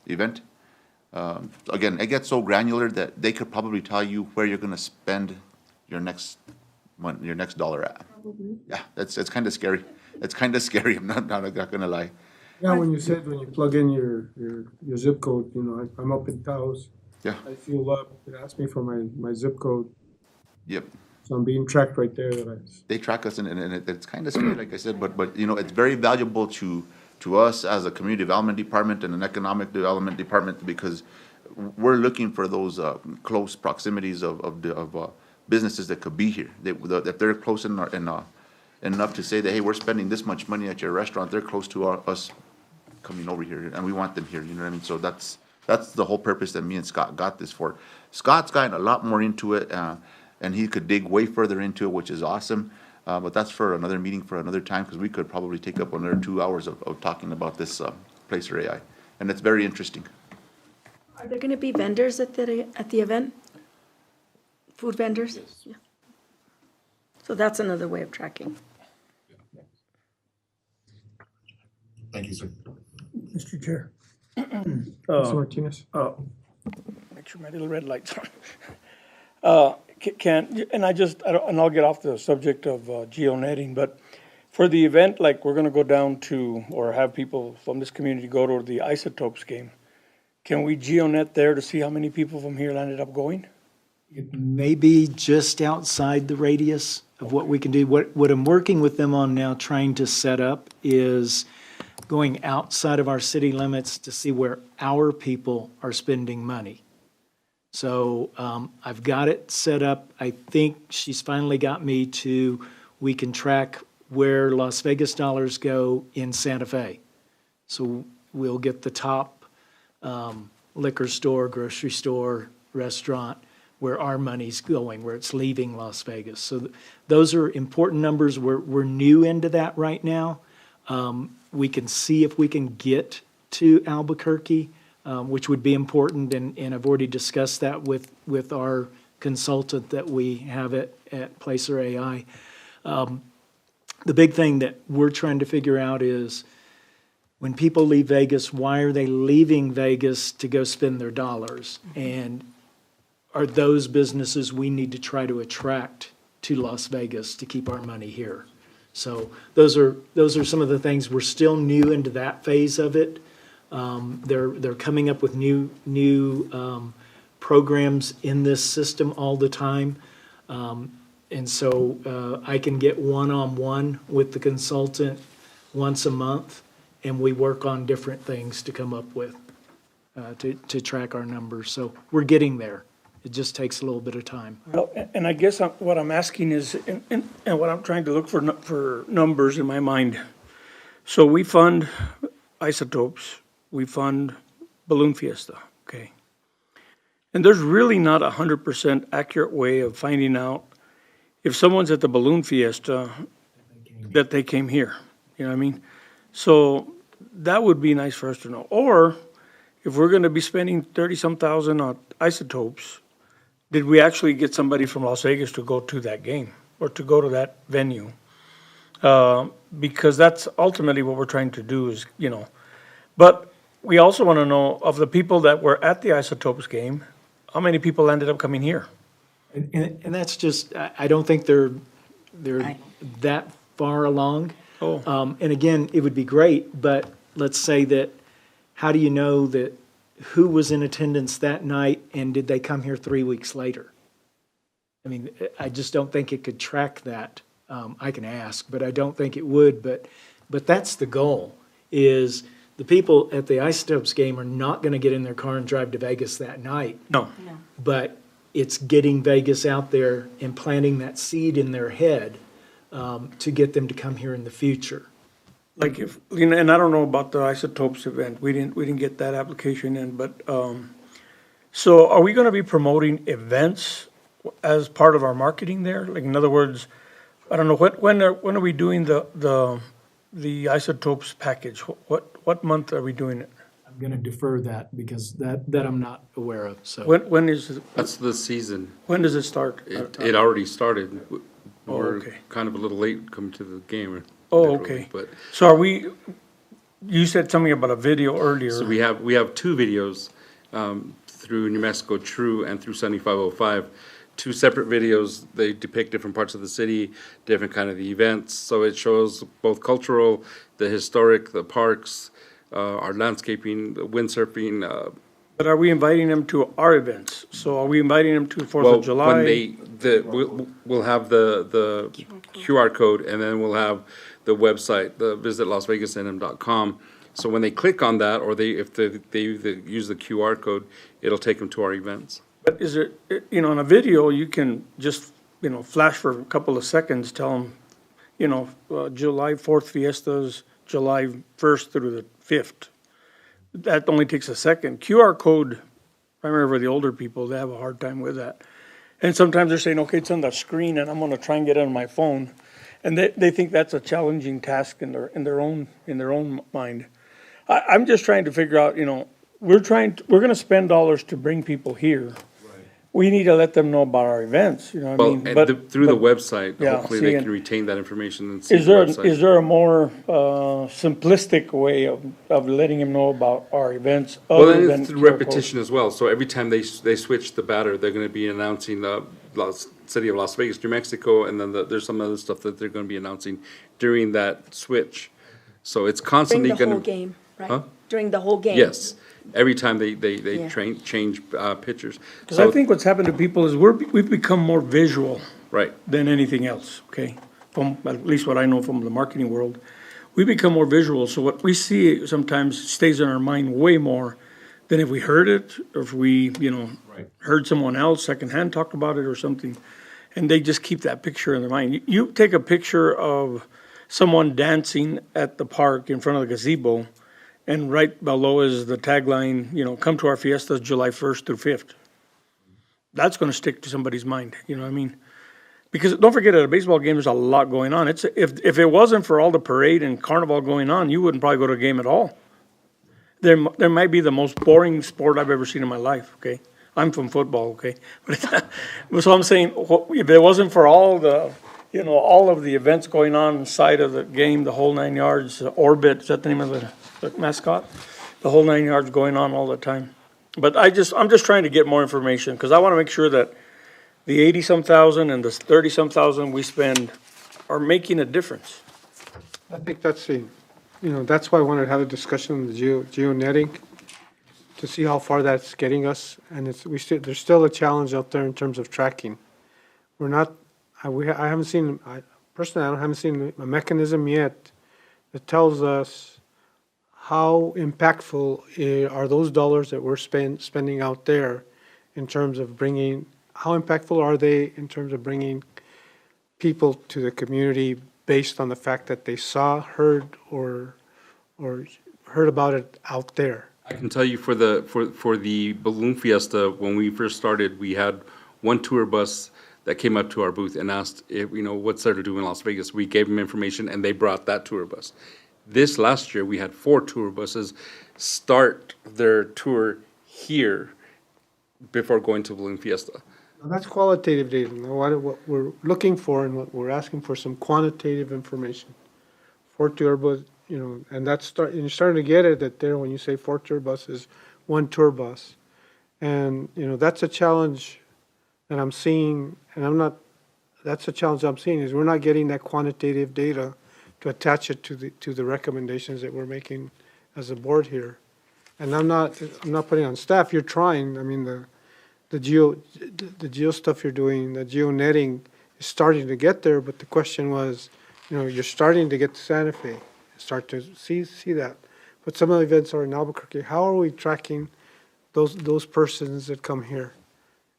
event. Again, it gets so granular that they could probably tell you where you're going to spend your next your next dollar at. Yeah, it's kind of scary. It's kind of scary. I'm not gonna lie. Yeah, when you said, when you plug in your zip code, you know, I'm up in Taos. Yeah. I fuel up, it asks me for my zip code. Yep. So I'm being tracked right there They track us, and it's kind of scary, like I said, but you know, it's very valuable to us as a community development department and an economic development department, because we're looking for those close proximities of businesses that could be here. If they're close enough to say that, hey, we're spending this much money at your restaurant, they're close to us coming over here, and we want them here, you know what I mean? So that's the whole purpose that me and Scott got this for. Scott's gotten a lot more into it, and he could dig way further into it, which is awesome. But that's for another meeting for another time, because we could probably take up another 2 hours of talking about this Placer AI, and it's very interesting. Are there going to be vendors at the event? Food vendors? Yes. Yeah. So that's another way of tracking. Thank you, sir. Mr. Chair. Mr. Martinez? Make sure my little red light's on. And I'll get off the subject of geonetting, but for the event, like we're gonna go down to, or have people from this community go to the Isotopes game, can we geonet there to see how many people from here ended up going? It may be just outside the radius of what we can do. What I'm working with them on now, trying to set up, is going outside of our city limits to see where our people are spending money. So I've got it set up. I think she's finally got me to, we can track where Las Vegas dollars go in Santa Fe. So we'll get the top liquor store, grocery store, restaurant, where our money's going, where it's leaving Las Vegas. So those are important numbers. We're new into that right now. We can see if we can get to Albuquerque, which would be important, and I've already discussed that with our consultant that we have at Placer AI. The big thing that we're trying to figure out is, when people leave Vegas, why are they leaving Vegas to go spend their dollars? And are those businesses we need to try to attract to Las Vegas to keep our money here? So those are some of the things. We're still new into that phase of it. They're coming up with new programs in this system all the time. And so I can get one-on-one with the consultant once a month, and we work on different things to come up with, to track our numbers. So we're getting there. It just takes a little bit of time. Well, and I guess what I'm asking is, and what I'm trying to look for numbers in my mind. So we fund Isotopes, we fund Balloon Fiesta, okay? And there's really not 100% accurate way of finding out if someone's at the Balloon Fiesta that they came here, you know what I mean? So that would be nice for us to know. Or if we're gonna be spending 30-some thousand on Isotopes, did we actually get somebody from Las Vegas to go to that game or to go to that venue? Because that's ultimately what we're trying to do is, you know. But we also want to know, of the people that were at the Isotopes game, how many people ended up coming here? And that's just, I don't think they're that far along. Oh. And again, it would be great, but let's say that, how do you know that who was in attendance that night, and did they come here 3 weeks later? I mean, I just don't think it could track that. I can ask, but I don't think it would. But that's the goal, is the people at the Isotopes game are not going to get in their car and drive to Vegas that night. No. But it's getting Vegas out there and planting that seed in their head to get them to come here in the future. Like if, you know, and I don't know about the Isotopes event. We didn't get that application in, but so are we going to be promoting events as part of our marketing there? Like, in other words, I don't know, when are we doing the Isotopes package? What month are we doing it? I'm going to defer that because that I'm not aware of. So when is it? That's the season. When does it start? It already started. We're okay. kind of a little late coming to the game. Oh, okay. But so are we? You said something about a video earlier. So we have two videos through New Mexico True and through 7505 two separate videos. They depict different parts of the city, different kind of the events. So it shows both cultural, the historic, the parks, our landscaping, the windsurfing. But are we inviting them to our events? So are we inviting them to Fourth of July? When we'll have the QR code, and then we'll have the website, the visitlasvegasnm.com. So when they click on that, or if they use the QR code, it'll take them to our events. But is it, in a video, you can just, flash for a couple of seconds, tell them, July 4th fiestas, July 1st through the 5th. That only takes a second. QR code, primarily for the older people, they have a hard time with that. And sometimes they're saying, okay, it's on the screen, and I'm going to try and get it on my phone. And they think that's a challenging task in their own mind. I'm just trying to figure out, we're going to spend dollars to bring people here. We need to let them know about our events, you know what I mean? But through the website, yeah, hopefully see, they and can retain that information and see Is the there, website. is there a more simplistic way of letting them know about our events? Well, other then than it's through QR code? repetition as well. So every time they switch the batter, they're going to be announcing the city of Las Vegas, New Mexico, and then there's some other stuff that they're going to be announcing during that switch. So it's constantly During going the to. whole game, right? Huh? During the whole game. Yes, every time they Yeah. change pictures. Because I think what's happened to people is we've become more visual Right. than anything else, okay? From at least what I know from the marketing world. We become more visual, so what we see sometimes stays in our mind way more than if we heard it, or if we, heard someone else secondhand talk about it or something. And they just keep that picture in their mind. You take a picture of someone dancing at the park in front of the gazebo, and right below is the tagline, come to our fiestas July 1st through 5th. That's going to stick to somebody's mind, you know what I mean? Because don't forget, at a baseball game, there's a lot going on. If it wasn't for all the parade and carnival going on, you wouldn't probably go to a game at all. There might be the most boring sport I've ever seen in my life, okay? I'm from football, okay? But so I'm saying, if it wasn't for all the, all of the events going on inside of the game, the whole 9 yards, Orbit, is that the name of the mascot? The whole 9 yards going on all the time. But I'm just trying to get more information, because I want to make sure that the 80-some thousand and the 30-some thousand we spend are making a difference. I think that's why I wanted to have a discussion on the geo netting, to see how far that's getting us. And there's still a challenge out there in terms of tracking. I haven't seen a mechanism yet that tells us how impactful are those dollars that we're spending out there in terms of how impactful are they in terms of bringing people to the community based on the fact that they saw, heard, or heard about it out there. I can tell you for the balloon fiesta, when we first started, we had one tour bus that came up to our booth and asked if, what's there to do in Las Vegas. We gave them information and they brought that tour bus. This last year, we had 4 tour buses start their tour here before going to balloon fiesta. Now, that's qualitative data. Now, what we're looking for and what we're asking for some quantitative information. 4 tour bus, and and you're starting to get it that there when you say 4 tour buses, 1 tour bus. And, that's a challenge that I'm seeing, and that's a challenge I'm seeing, is we're not getting that quantitative data to attach it to the recommendations that we're making as a board here. And I'm not putting on staff, you're trying, I mean, the geo stuff you're doing, the geo netting is starting to get there, but the question was, you're starting to get to Santa Fe, start to see that. But some of the events are in Albuquerque. How are we tracking those persons that come here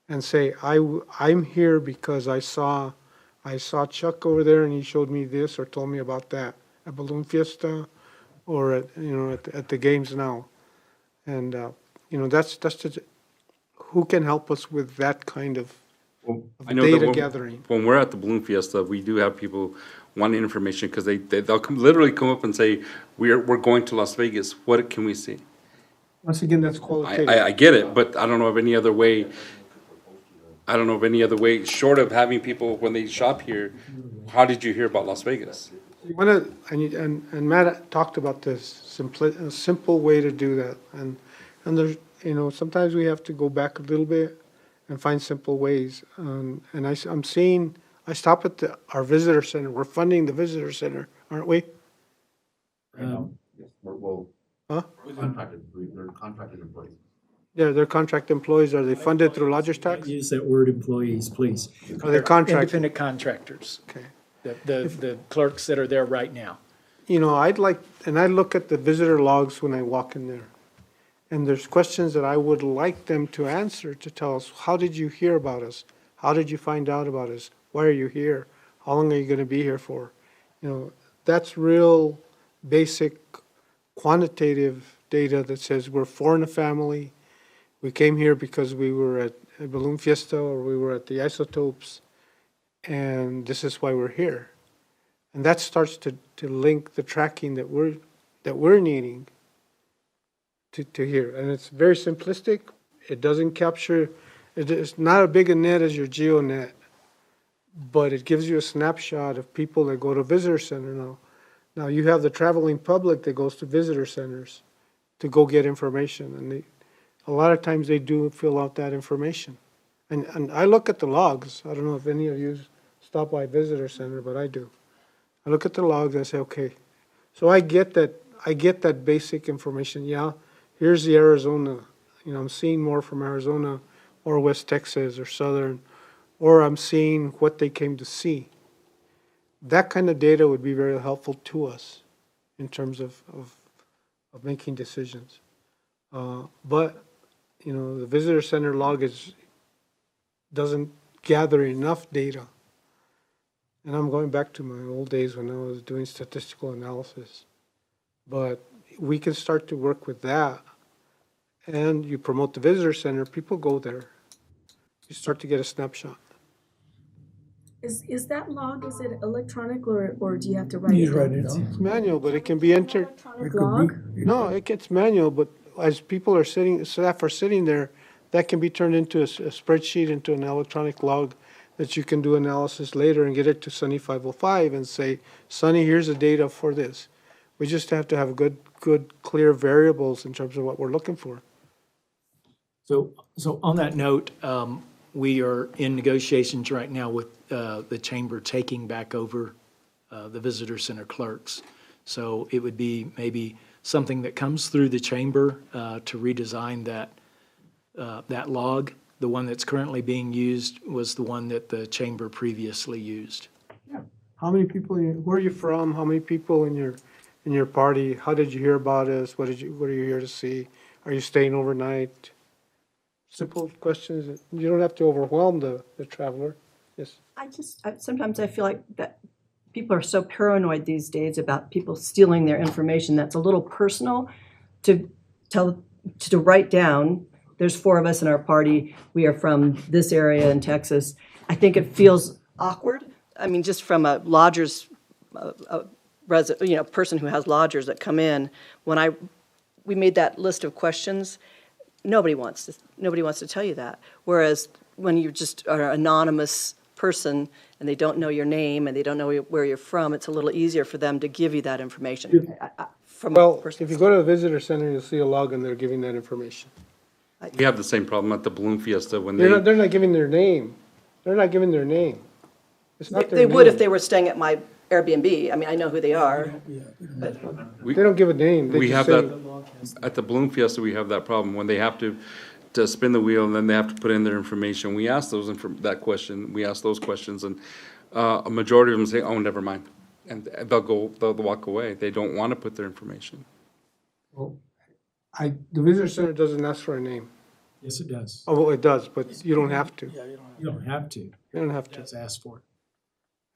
and say, I'm here because I saw Chuck over there and he showed me this or told me about that at Balloon Fiesta or at the games now. And, that's who can help us with that kind of data gathering. When we're at the balloon fiesta, we do have people wanting information because they'll literally come up and say, we're going to Las Vegas. What can we see? Once again, that's qualitative. I get it, but I don't know of any other way. Short of having people when they shop here. How did you hear about Las Vegas? And Matt talked about this a simple way to do that. And there's, sometimes we have to go back a little bit and find simple ways. And I'm seeing, I stop at our visitor center. We're funding the visitor center, aren't we? Right now, yes, well, Huh? they're contracted employees. Yeah, they're contract employees. Are they funded through lodgers tax? Use that word employees, please. Are they contracted? Independent contractors. Okay. The clerks that are there right now. You know, I'd like, and I look at the visitor logs when I walk in there. And there's questions that I would like them to answer, to tell us, how did you hear about us? How did you find out about us? Why are you here? How long are you going to be here for? You know, that's real basic quantitative data that says we're four in a family. We came here because we were at a Balloon Fiesta or we were at the Isotopes, and this is why we're here. And that starts to link the tracking that we're needing to here. And it's very simplistic. It doesn't capture, it's not a big a net as your GeoNet, but it gives you a snapshot of people that go to visitor center now. Now you have the traveling public that goes to visitor centers to go get information, and a lot of times they do fill out that information. And I look at the logs. I don't know if any of you stop by visitor center, but I do. I look at the logs and I say, okay, so I get that basic information. Yeah, here's the Arizona. You know, I'm seeing more from Arizona or West Texas or Southern, or I'm seeing what they came to see. That kind of data would be very helpful to us in terms of making decisions. But, you know, the visitor center log doesn't gather enough data. And I'm going back to my old days when I was doing statistical analysis. But we can start to work with that. And you promote the visitor center, people go there. You start to get a snapshot. Is that log, is it electronic or do you have to write it down? It's manual, but it can be entered. Electronic log? No, it gets manual, but as people are sitting, staff are sitting there, that can be turned into a spreadsheet, into an electronic log that you can do analysis later and get it to Sunny 505 and say, Sunny, here's the data for this. We just have to have good, clear variables in terms of what we're looking for. So on that note, we are in negotiations right now with the chamber taking back over the visitor center clerks. So it would be maybe something that comes through the chamber to redesign that log. The one that's currently being used was the one that the chamber previously used. How many people, where are you from? How many people in your party? How did you hear about us? What are you here to see? Are you staying overnight? Simple questions. You don't have to overwhelm the traveler. Yes. Sometimes I feel like that people are so paranoid these days about people stealing their information. That's a little personal to write down. There's four of us in our party. We are from this area in Texas. I think it feels awkward. I mean, just from a lodger's, person who has lodgers that come in. When we made that list of questions, nobody wants to tell you that. Whereas when you just are an anonymous person and they don't know your name and they don't know where you're from, it's a little easier for them to give you that information. Well, if you go to the visitor center, you'll see a log and they're giving that information. We have the same problem at the Balloon Fiesta when They're not giving their name. They're not giving their name. It's not their They would name. if they were staying at my Airbnb. I mean, I know who they are. But They don't give a name. They We just have say- that, at the Balloon Fiesta, we have that problem, when they have to spin the wheel, and then they have to put in their information. We ask those, we ask those questions, and a majority of them say, oh, never mind. And they'll walk away. They don't want to put their information. Well, the visitor center doesn't ask for a name. Yes, it does. Oh, well, it does, but you don't have to. You don't have to. You don't have to. Just ask for it.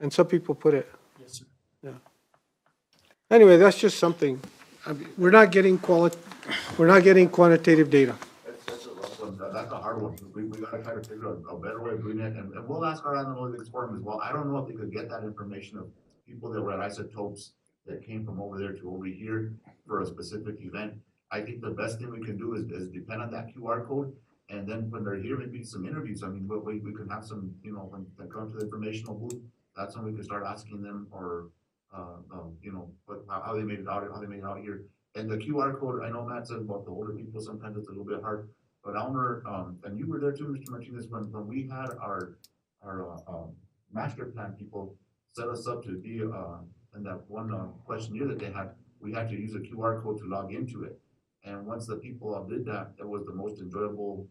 And some people put it. Yes, sir. Yeah. Anyway, that's just something. We're not getting quantitative data. That's a hard one. We gotta try to figure out a better way of doing it, and we'll ask our analytics forum as well. I don't know if they could get that information of people that were at Isotopes that came from over there to over here for a specific event. I think the best thing we can do is depend on that QR code, and then when they're here, maybe some interviews. I mean, we can have some, when they come to the informational booth, that's when we can start asking them, or, how they made it out here. And the QR code, I know Matt said about the older people, sometimes it's a little bit hard, But Elmer, and you were there too, Mr. Martinez, when we had our master plan people set us up to be, in that one questionnaire that they had, we had to use a QR code to log into it. And once the people did that, that was the most enjoyable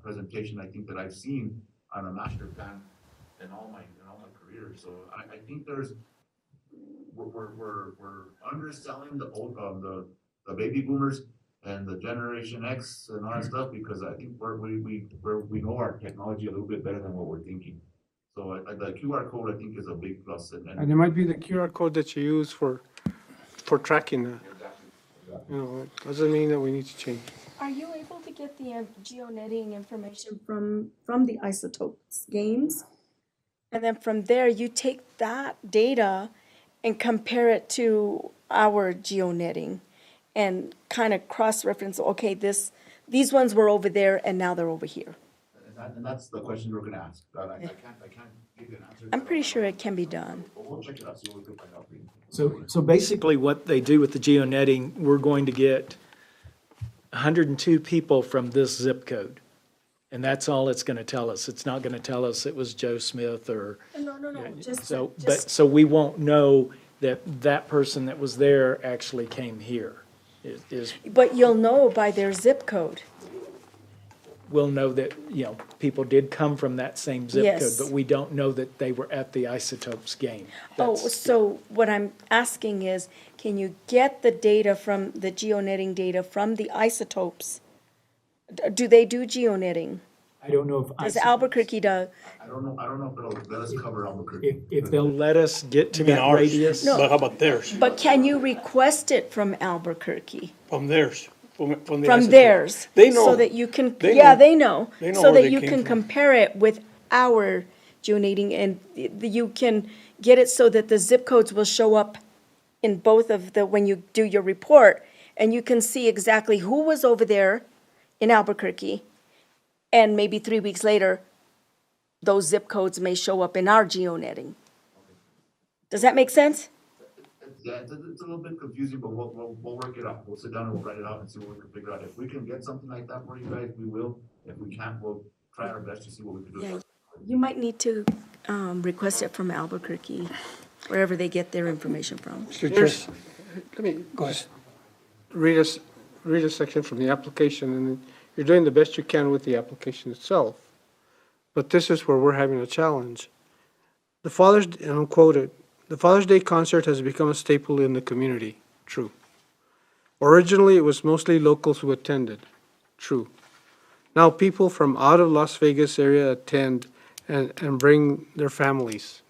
presentation I think that I've seen on a master plan in all my career. So I think we're underselling the old the baby boomers and the Generation X and all that stuff, because I think we know our technology a little bit better than what we're thinking. So the QR code I think is a big plus. And it might be the QR code that you use for tracking that. You know, it doesn't mean that we need to change. Are you able to get the geonetting information from the isotopes games? And then from there, you take that data and compare it to our geonetting and kind of cross-reference, okay, these ones were over there and now they're over here. And that's the question we're gonna ask. I can't give you an answer. I'm pretty sure it can be done. But we'll check it out, see what we can find out for you. So basically what they do with the geonetting, we're going to get 102 people from this zip code. And that's all it's going to tell us. It's not going to tell us it was Joe Smith or. No, just. So we won't know that person that was there actually came here. But you'll know by their zip code. We'll know that, people did come from that same zip code, Yes. but we don't know that they were at the Isotopes game. Oh, so what I'm asking is, can you get the data from, the geonetting data from the isotopes? Do they do geonetting? I don't know if. Does Albuquerque do? I don't know if it'll let us cover Albuquerque. If they'll let us get to that radius. No. But how about theirs? But can you request it from Albuquerque? From theirs, from the From isotope. theirs? They know. So that you can, They yeah, know. they know. They know So where that they you came can from. compare it with our geonating and you can get it so that the zip codes will show up in both of when you do your report, and you can see exactly who was over there in Albuquerque, and maybe 3 weeks later, those zip codes may show up in our geonetting. Does that make sense? Yeah, it's a little bit confusing, but we'll work it out. We'll sit down and we'll write it out and see what we can figure out. If we can get something like that for you guys, we will. If we can't, we'll try our best to see what we can do. Yeah, you might need to request it from Albuquerque, wherever they get their information from. Let me just read a section from the application, and you're doing the best you can with the application itself. But this is where we're having a challenge. And I'm quoted, "The Father's Day concert has become a staple in the community." True. Originally, it was mostly locals who attended. True. Now people from out of Las Vegas area attend and bring their families.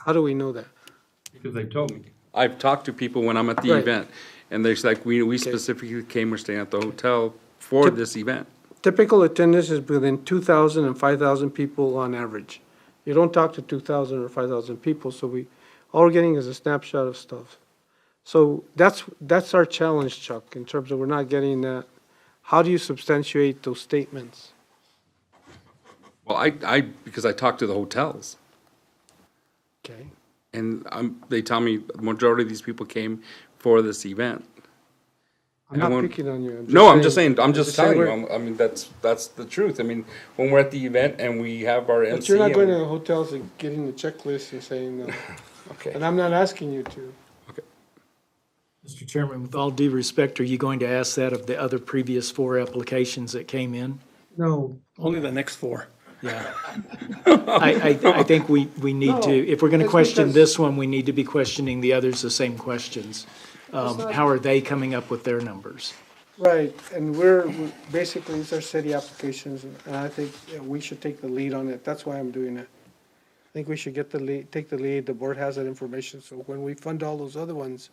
How do we know that? Because they told me. I've talked to people when I'm at the Right. event, and they're like, we specifically came, we're staying at the hotel for this event. Typical attendance is within 2,000 and 5,000 people on average. You don't talk to 2,000 or 5,000 people, so all we're getting is a snapshot of stuff. So that's our challenge, Chuck, in terms of we're not getting that. How do you substantiate those statements? Well, because I talked to the hotels, Okay. and they tell me the majority of these people came for this event. I'm not picking on you. I'm just saying, I'm just telling we're- you, I mean, that's the truth. I mean, when we're at the event and we have our MC. But you're not going to and- the hotels and getting the checklist and saying, Okay. and I'm not asking you to. Mr. Chairman, with all due respect, are you going to ask that of the other previous 4 applications that came in? No. Only the next 4. Yeah. I think we need to, if we're going to it's question because- this one, we need to be questioning the others the same questions. not- How are they coming up with their numbers? Right, and we're basically, these are city applications, and I think we should take the lead on it. That's why I'm doing it. I think we should take the lead. The board has that information, so when we fund all those other ones,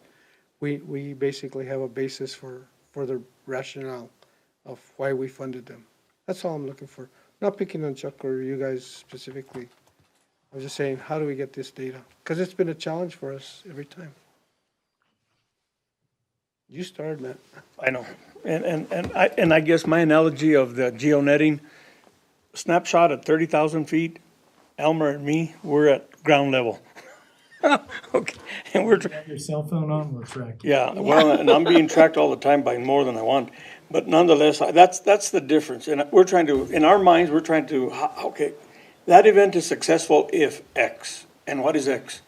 we basically have a basis for the rationale of why we funded them. That's all I'm looking for. Not picking on Chuck or you guys specifically. I was just saying, how do we get this data? Because it's been a challenge for us every time. You started, Matt. I know. And I guess my analogy of the geonetting, snapshot at 30,000 feet, Elmer and me, we're at ground level. Okay, and we're, Have your cell phone on, we'll track you. yeah, well, and I'm being tracked all the time by more than I want. But nonetheless, that's the difference. And we're trying to, in our minds, we're trying to, okay, that event is successful if X. And what is X?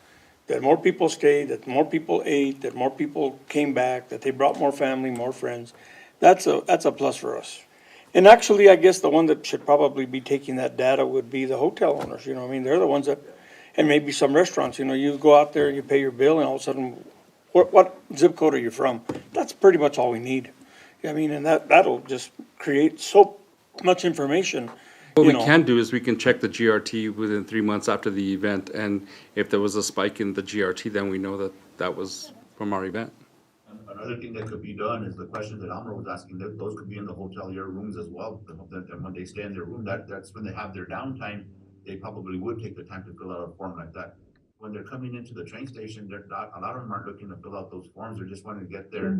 That more people stayed, that more people ate, that more people came back, that they brought more family, more friends. That's a plus for us. And actually, I guess the one that should probably be taking that data would be the hotel owners, you know, I mean, they're the ones that, and maybe some restaurants, you know, you go out there, you pay your bill, and all of a sudden, what zip code are you from? That's pretty much all we need. I mean, and that'll just create so much information. What you we know. can do is we can check the GRT within 3 months after the event, and if there was a spike in the GRT, then we know that that was from our event. Another thing that could be done is the questions that Amr was asking, that those could be in the hotelier rooms as well. And when they stay in their room, that's when they have their downtime, they probably would take the time to fill out a form like that. When they're coming into the train station, they're not, a lot of them aren't looking to fill out those forms, they're just wanting to get their,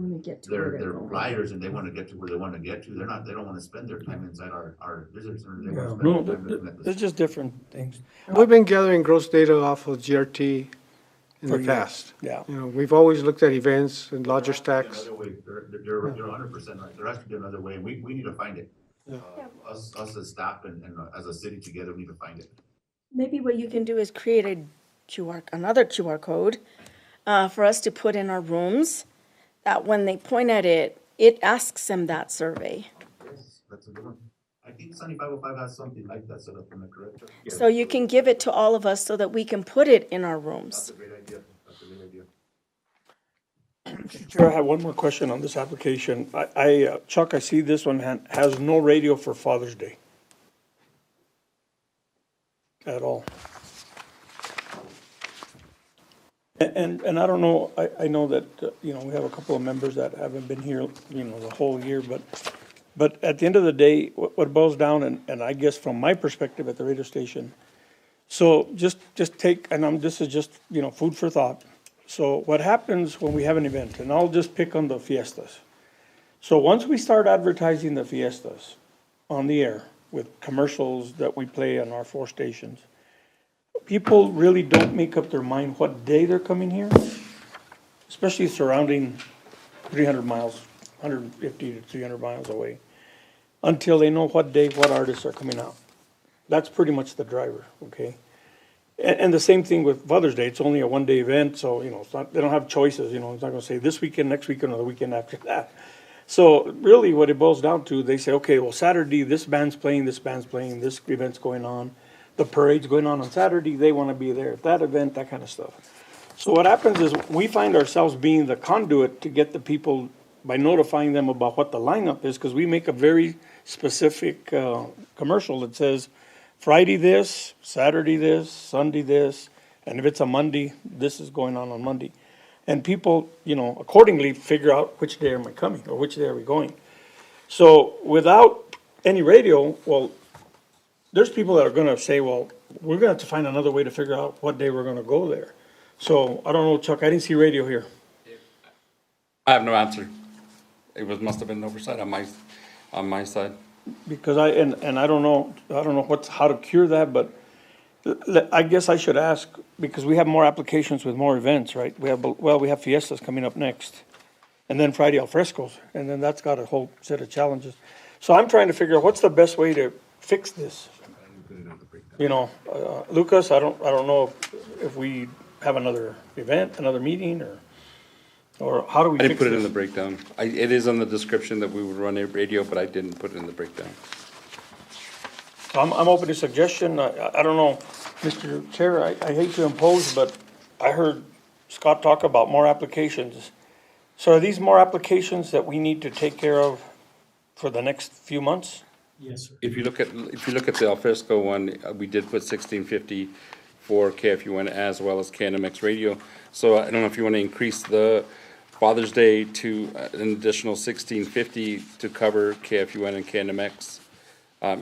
their flyers, and they want to get to where they want to get to. They don't want to spend their time inside our visitor center. They want to No, spend their time looking at the. it's just different things. We've been gathering gross data off of GRT in For the years, past. yeah. You know, we've always looked at events and lodger There has to be stacks. another way. They're 100% right. There has to be another way, and we need to find it. Yeah. Us as staff and as a city together, we need to find it. Maybe what you can do is create another QR code for us to put in our rooms, that when they point at it, it asks them that survey. Yes, that's a good one. I think Sunny 505 has something like that set up, am I correct? So you can give it to all of us so that we can put it in our That's rooms. a great idea. That's a great idea. Chair, I have one more question on this application. Chuck, I see this one has no radio for Father's Day. At all. And I don't know, I know that, you know, we have a couple of members that haven't been here, you know, the whole year, but at the end of the day, what boils down, and I guess from my perspective at the radio station, so just take, and this is just, you know, food for thought. So what happens when we have an event, and I'll just pick on the fiestas. So once we start advertising the fiestas on the air with commercials that we play on our 4 stations, people really don't make up their mind what day they're coming here, especially surrounding 300 miles, 150 to 300 miles away, until they know what day, what artists are coming out. That's pretty much the driver, okay? And the same thing with Father's Day. It's only a 1-day event, so, you know, it's not, they don't have choices, you know, it's not gonna say this weekend, next weekend, or the weekend after that. So really what it boils down to, they say, okay, well, Saturday, this band's playing, this event's going on, the parade's going on Saturday, they wanna be there at that event, that kind of stuff. So what happens is, we find ourselves being the conduit to get the people by notifying them about what the lineup is, because we make a very specific commercial that says, Friday this, Saturday this, Sunday this, and if it's a Monday, this is going on Monday. And people, you know, accordingly figure out which day am I coming, or which day are we going. So without any radio, well, there's people that are gonna say, well, we're gonna have to find another way to figure out what day we're gonna go there. So, I don't know, Chuck, I didn't see radio here. I have no answer. It must have been an oversight on my side. Because I don't know how to cure that, but I guess I should ask, because we have more applications with more events, right? We have fiestas coming up next, and then Friday al frescos, and then that's got a whole set of challenges. So I'm trying to figure out what's the best way to fix this. You know, Lucas, I don't know if we have another event, another meeting, or how do we I fix didn't put it in this? the breakdown. It is on the description that we would run a radio, but I didn't put it in the breakdown. So I'm open to suggestion. I don't know, Mr. Chair, I hate to impose, but I heard Scott talk about more applications. So are these more applications that we need to take care of for the next few months? Yes, sir. If you look at the Al Fresco one, we did put 1650 for KFUN as well as KNMX radio. So I don't know if you want to increase the Father's Day to an additional 1650 to cover KFUN and KNMX.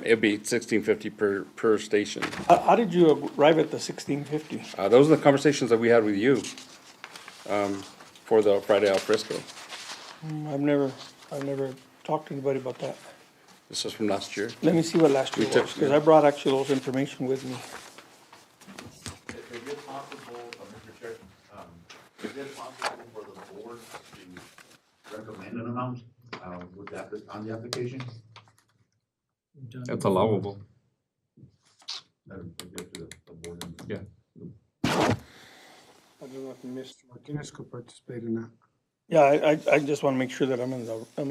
It'd be 1650 per station. How did you arrive at the 1650? Those are the conversations that we had with you for the Friday Al Fresco. I've never talked to anybody about that. This is from last year. Let me see what last year was, because I brought actually those information with me. Is it possible, Mr. Chair, it possible for the board to recommend an amount, with that, on the application? That's allowable. That would be up to the board. Yeah. I don't know if Mr. Martinez could participate in that. Yeah, I just wanna make sure that I'm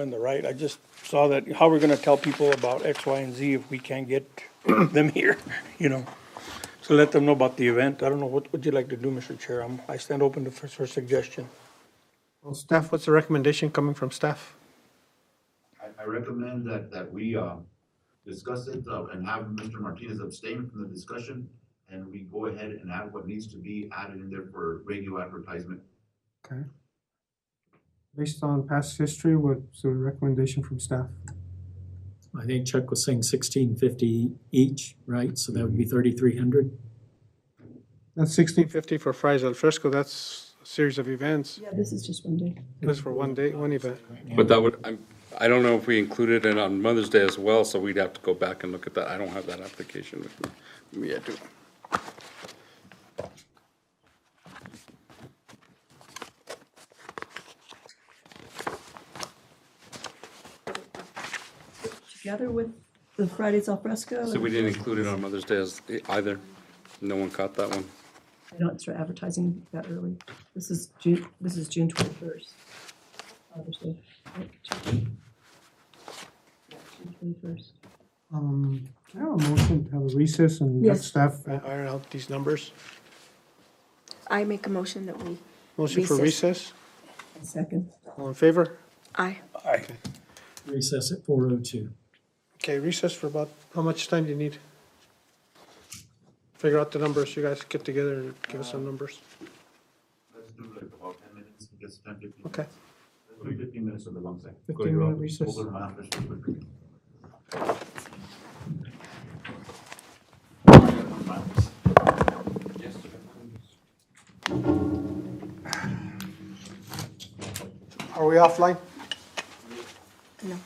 in the right. I just saw that, how we're gonna tell people about X, Y, and Z if we can't get them here, you know? So let them know about the event. I don't know, what would you like to do, Mr. Chair? I stand open for suggestion. Well, staff, what's the recommendation coming from staff? I recommend that we, discuss it, and have Mr. Martinez abstain from the discussion, and we go ahead and add what needs to be added in there for radio advertisement. Okay. Based on past history, what's the recommendation from staff? I think Chuck was saying $1,650 each, right? So that would be $3,300. That's $1,650 for Fries al Fresco. That's a series of events. Yeah, this is just one day. This is for one day, one event. But that would, I don't know if we included it on Mother's Day as well, so we'd have to go back and look at that. I don't have that application with me. Maybe I do. Together with the Fridays al Fresco. So we didn't include it on Mother's Day as either. No one caught that one. I don't start advertising that early. This is June 21st. Father's Day. June 21st. I have a motion to have a recess and let Yes. staff iron out these numbers. I make a motion that we. Motion for recess. Second. All in favor? Aye. Aye. Recess at 4:02. Okay, recess for about, how much time do you need? Figure out the numbers. You guys get together and give us some numbers. Let's do like about 10 minutes, because 10, 15 minutes. Okay. It'll be 15 minutes of the long side. 15-minute recess. We'll go to my office real quick. Are we offline? No.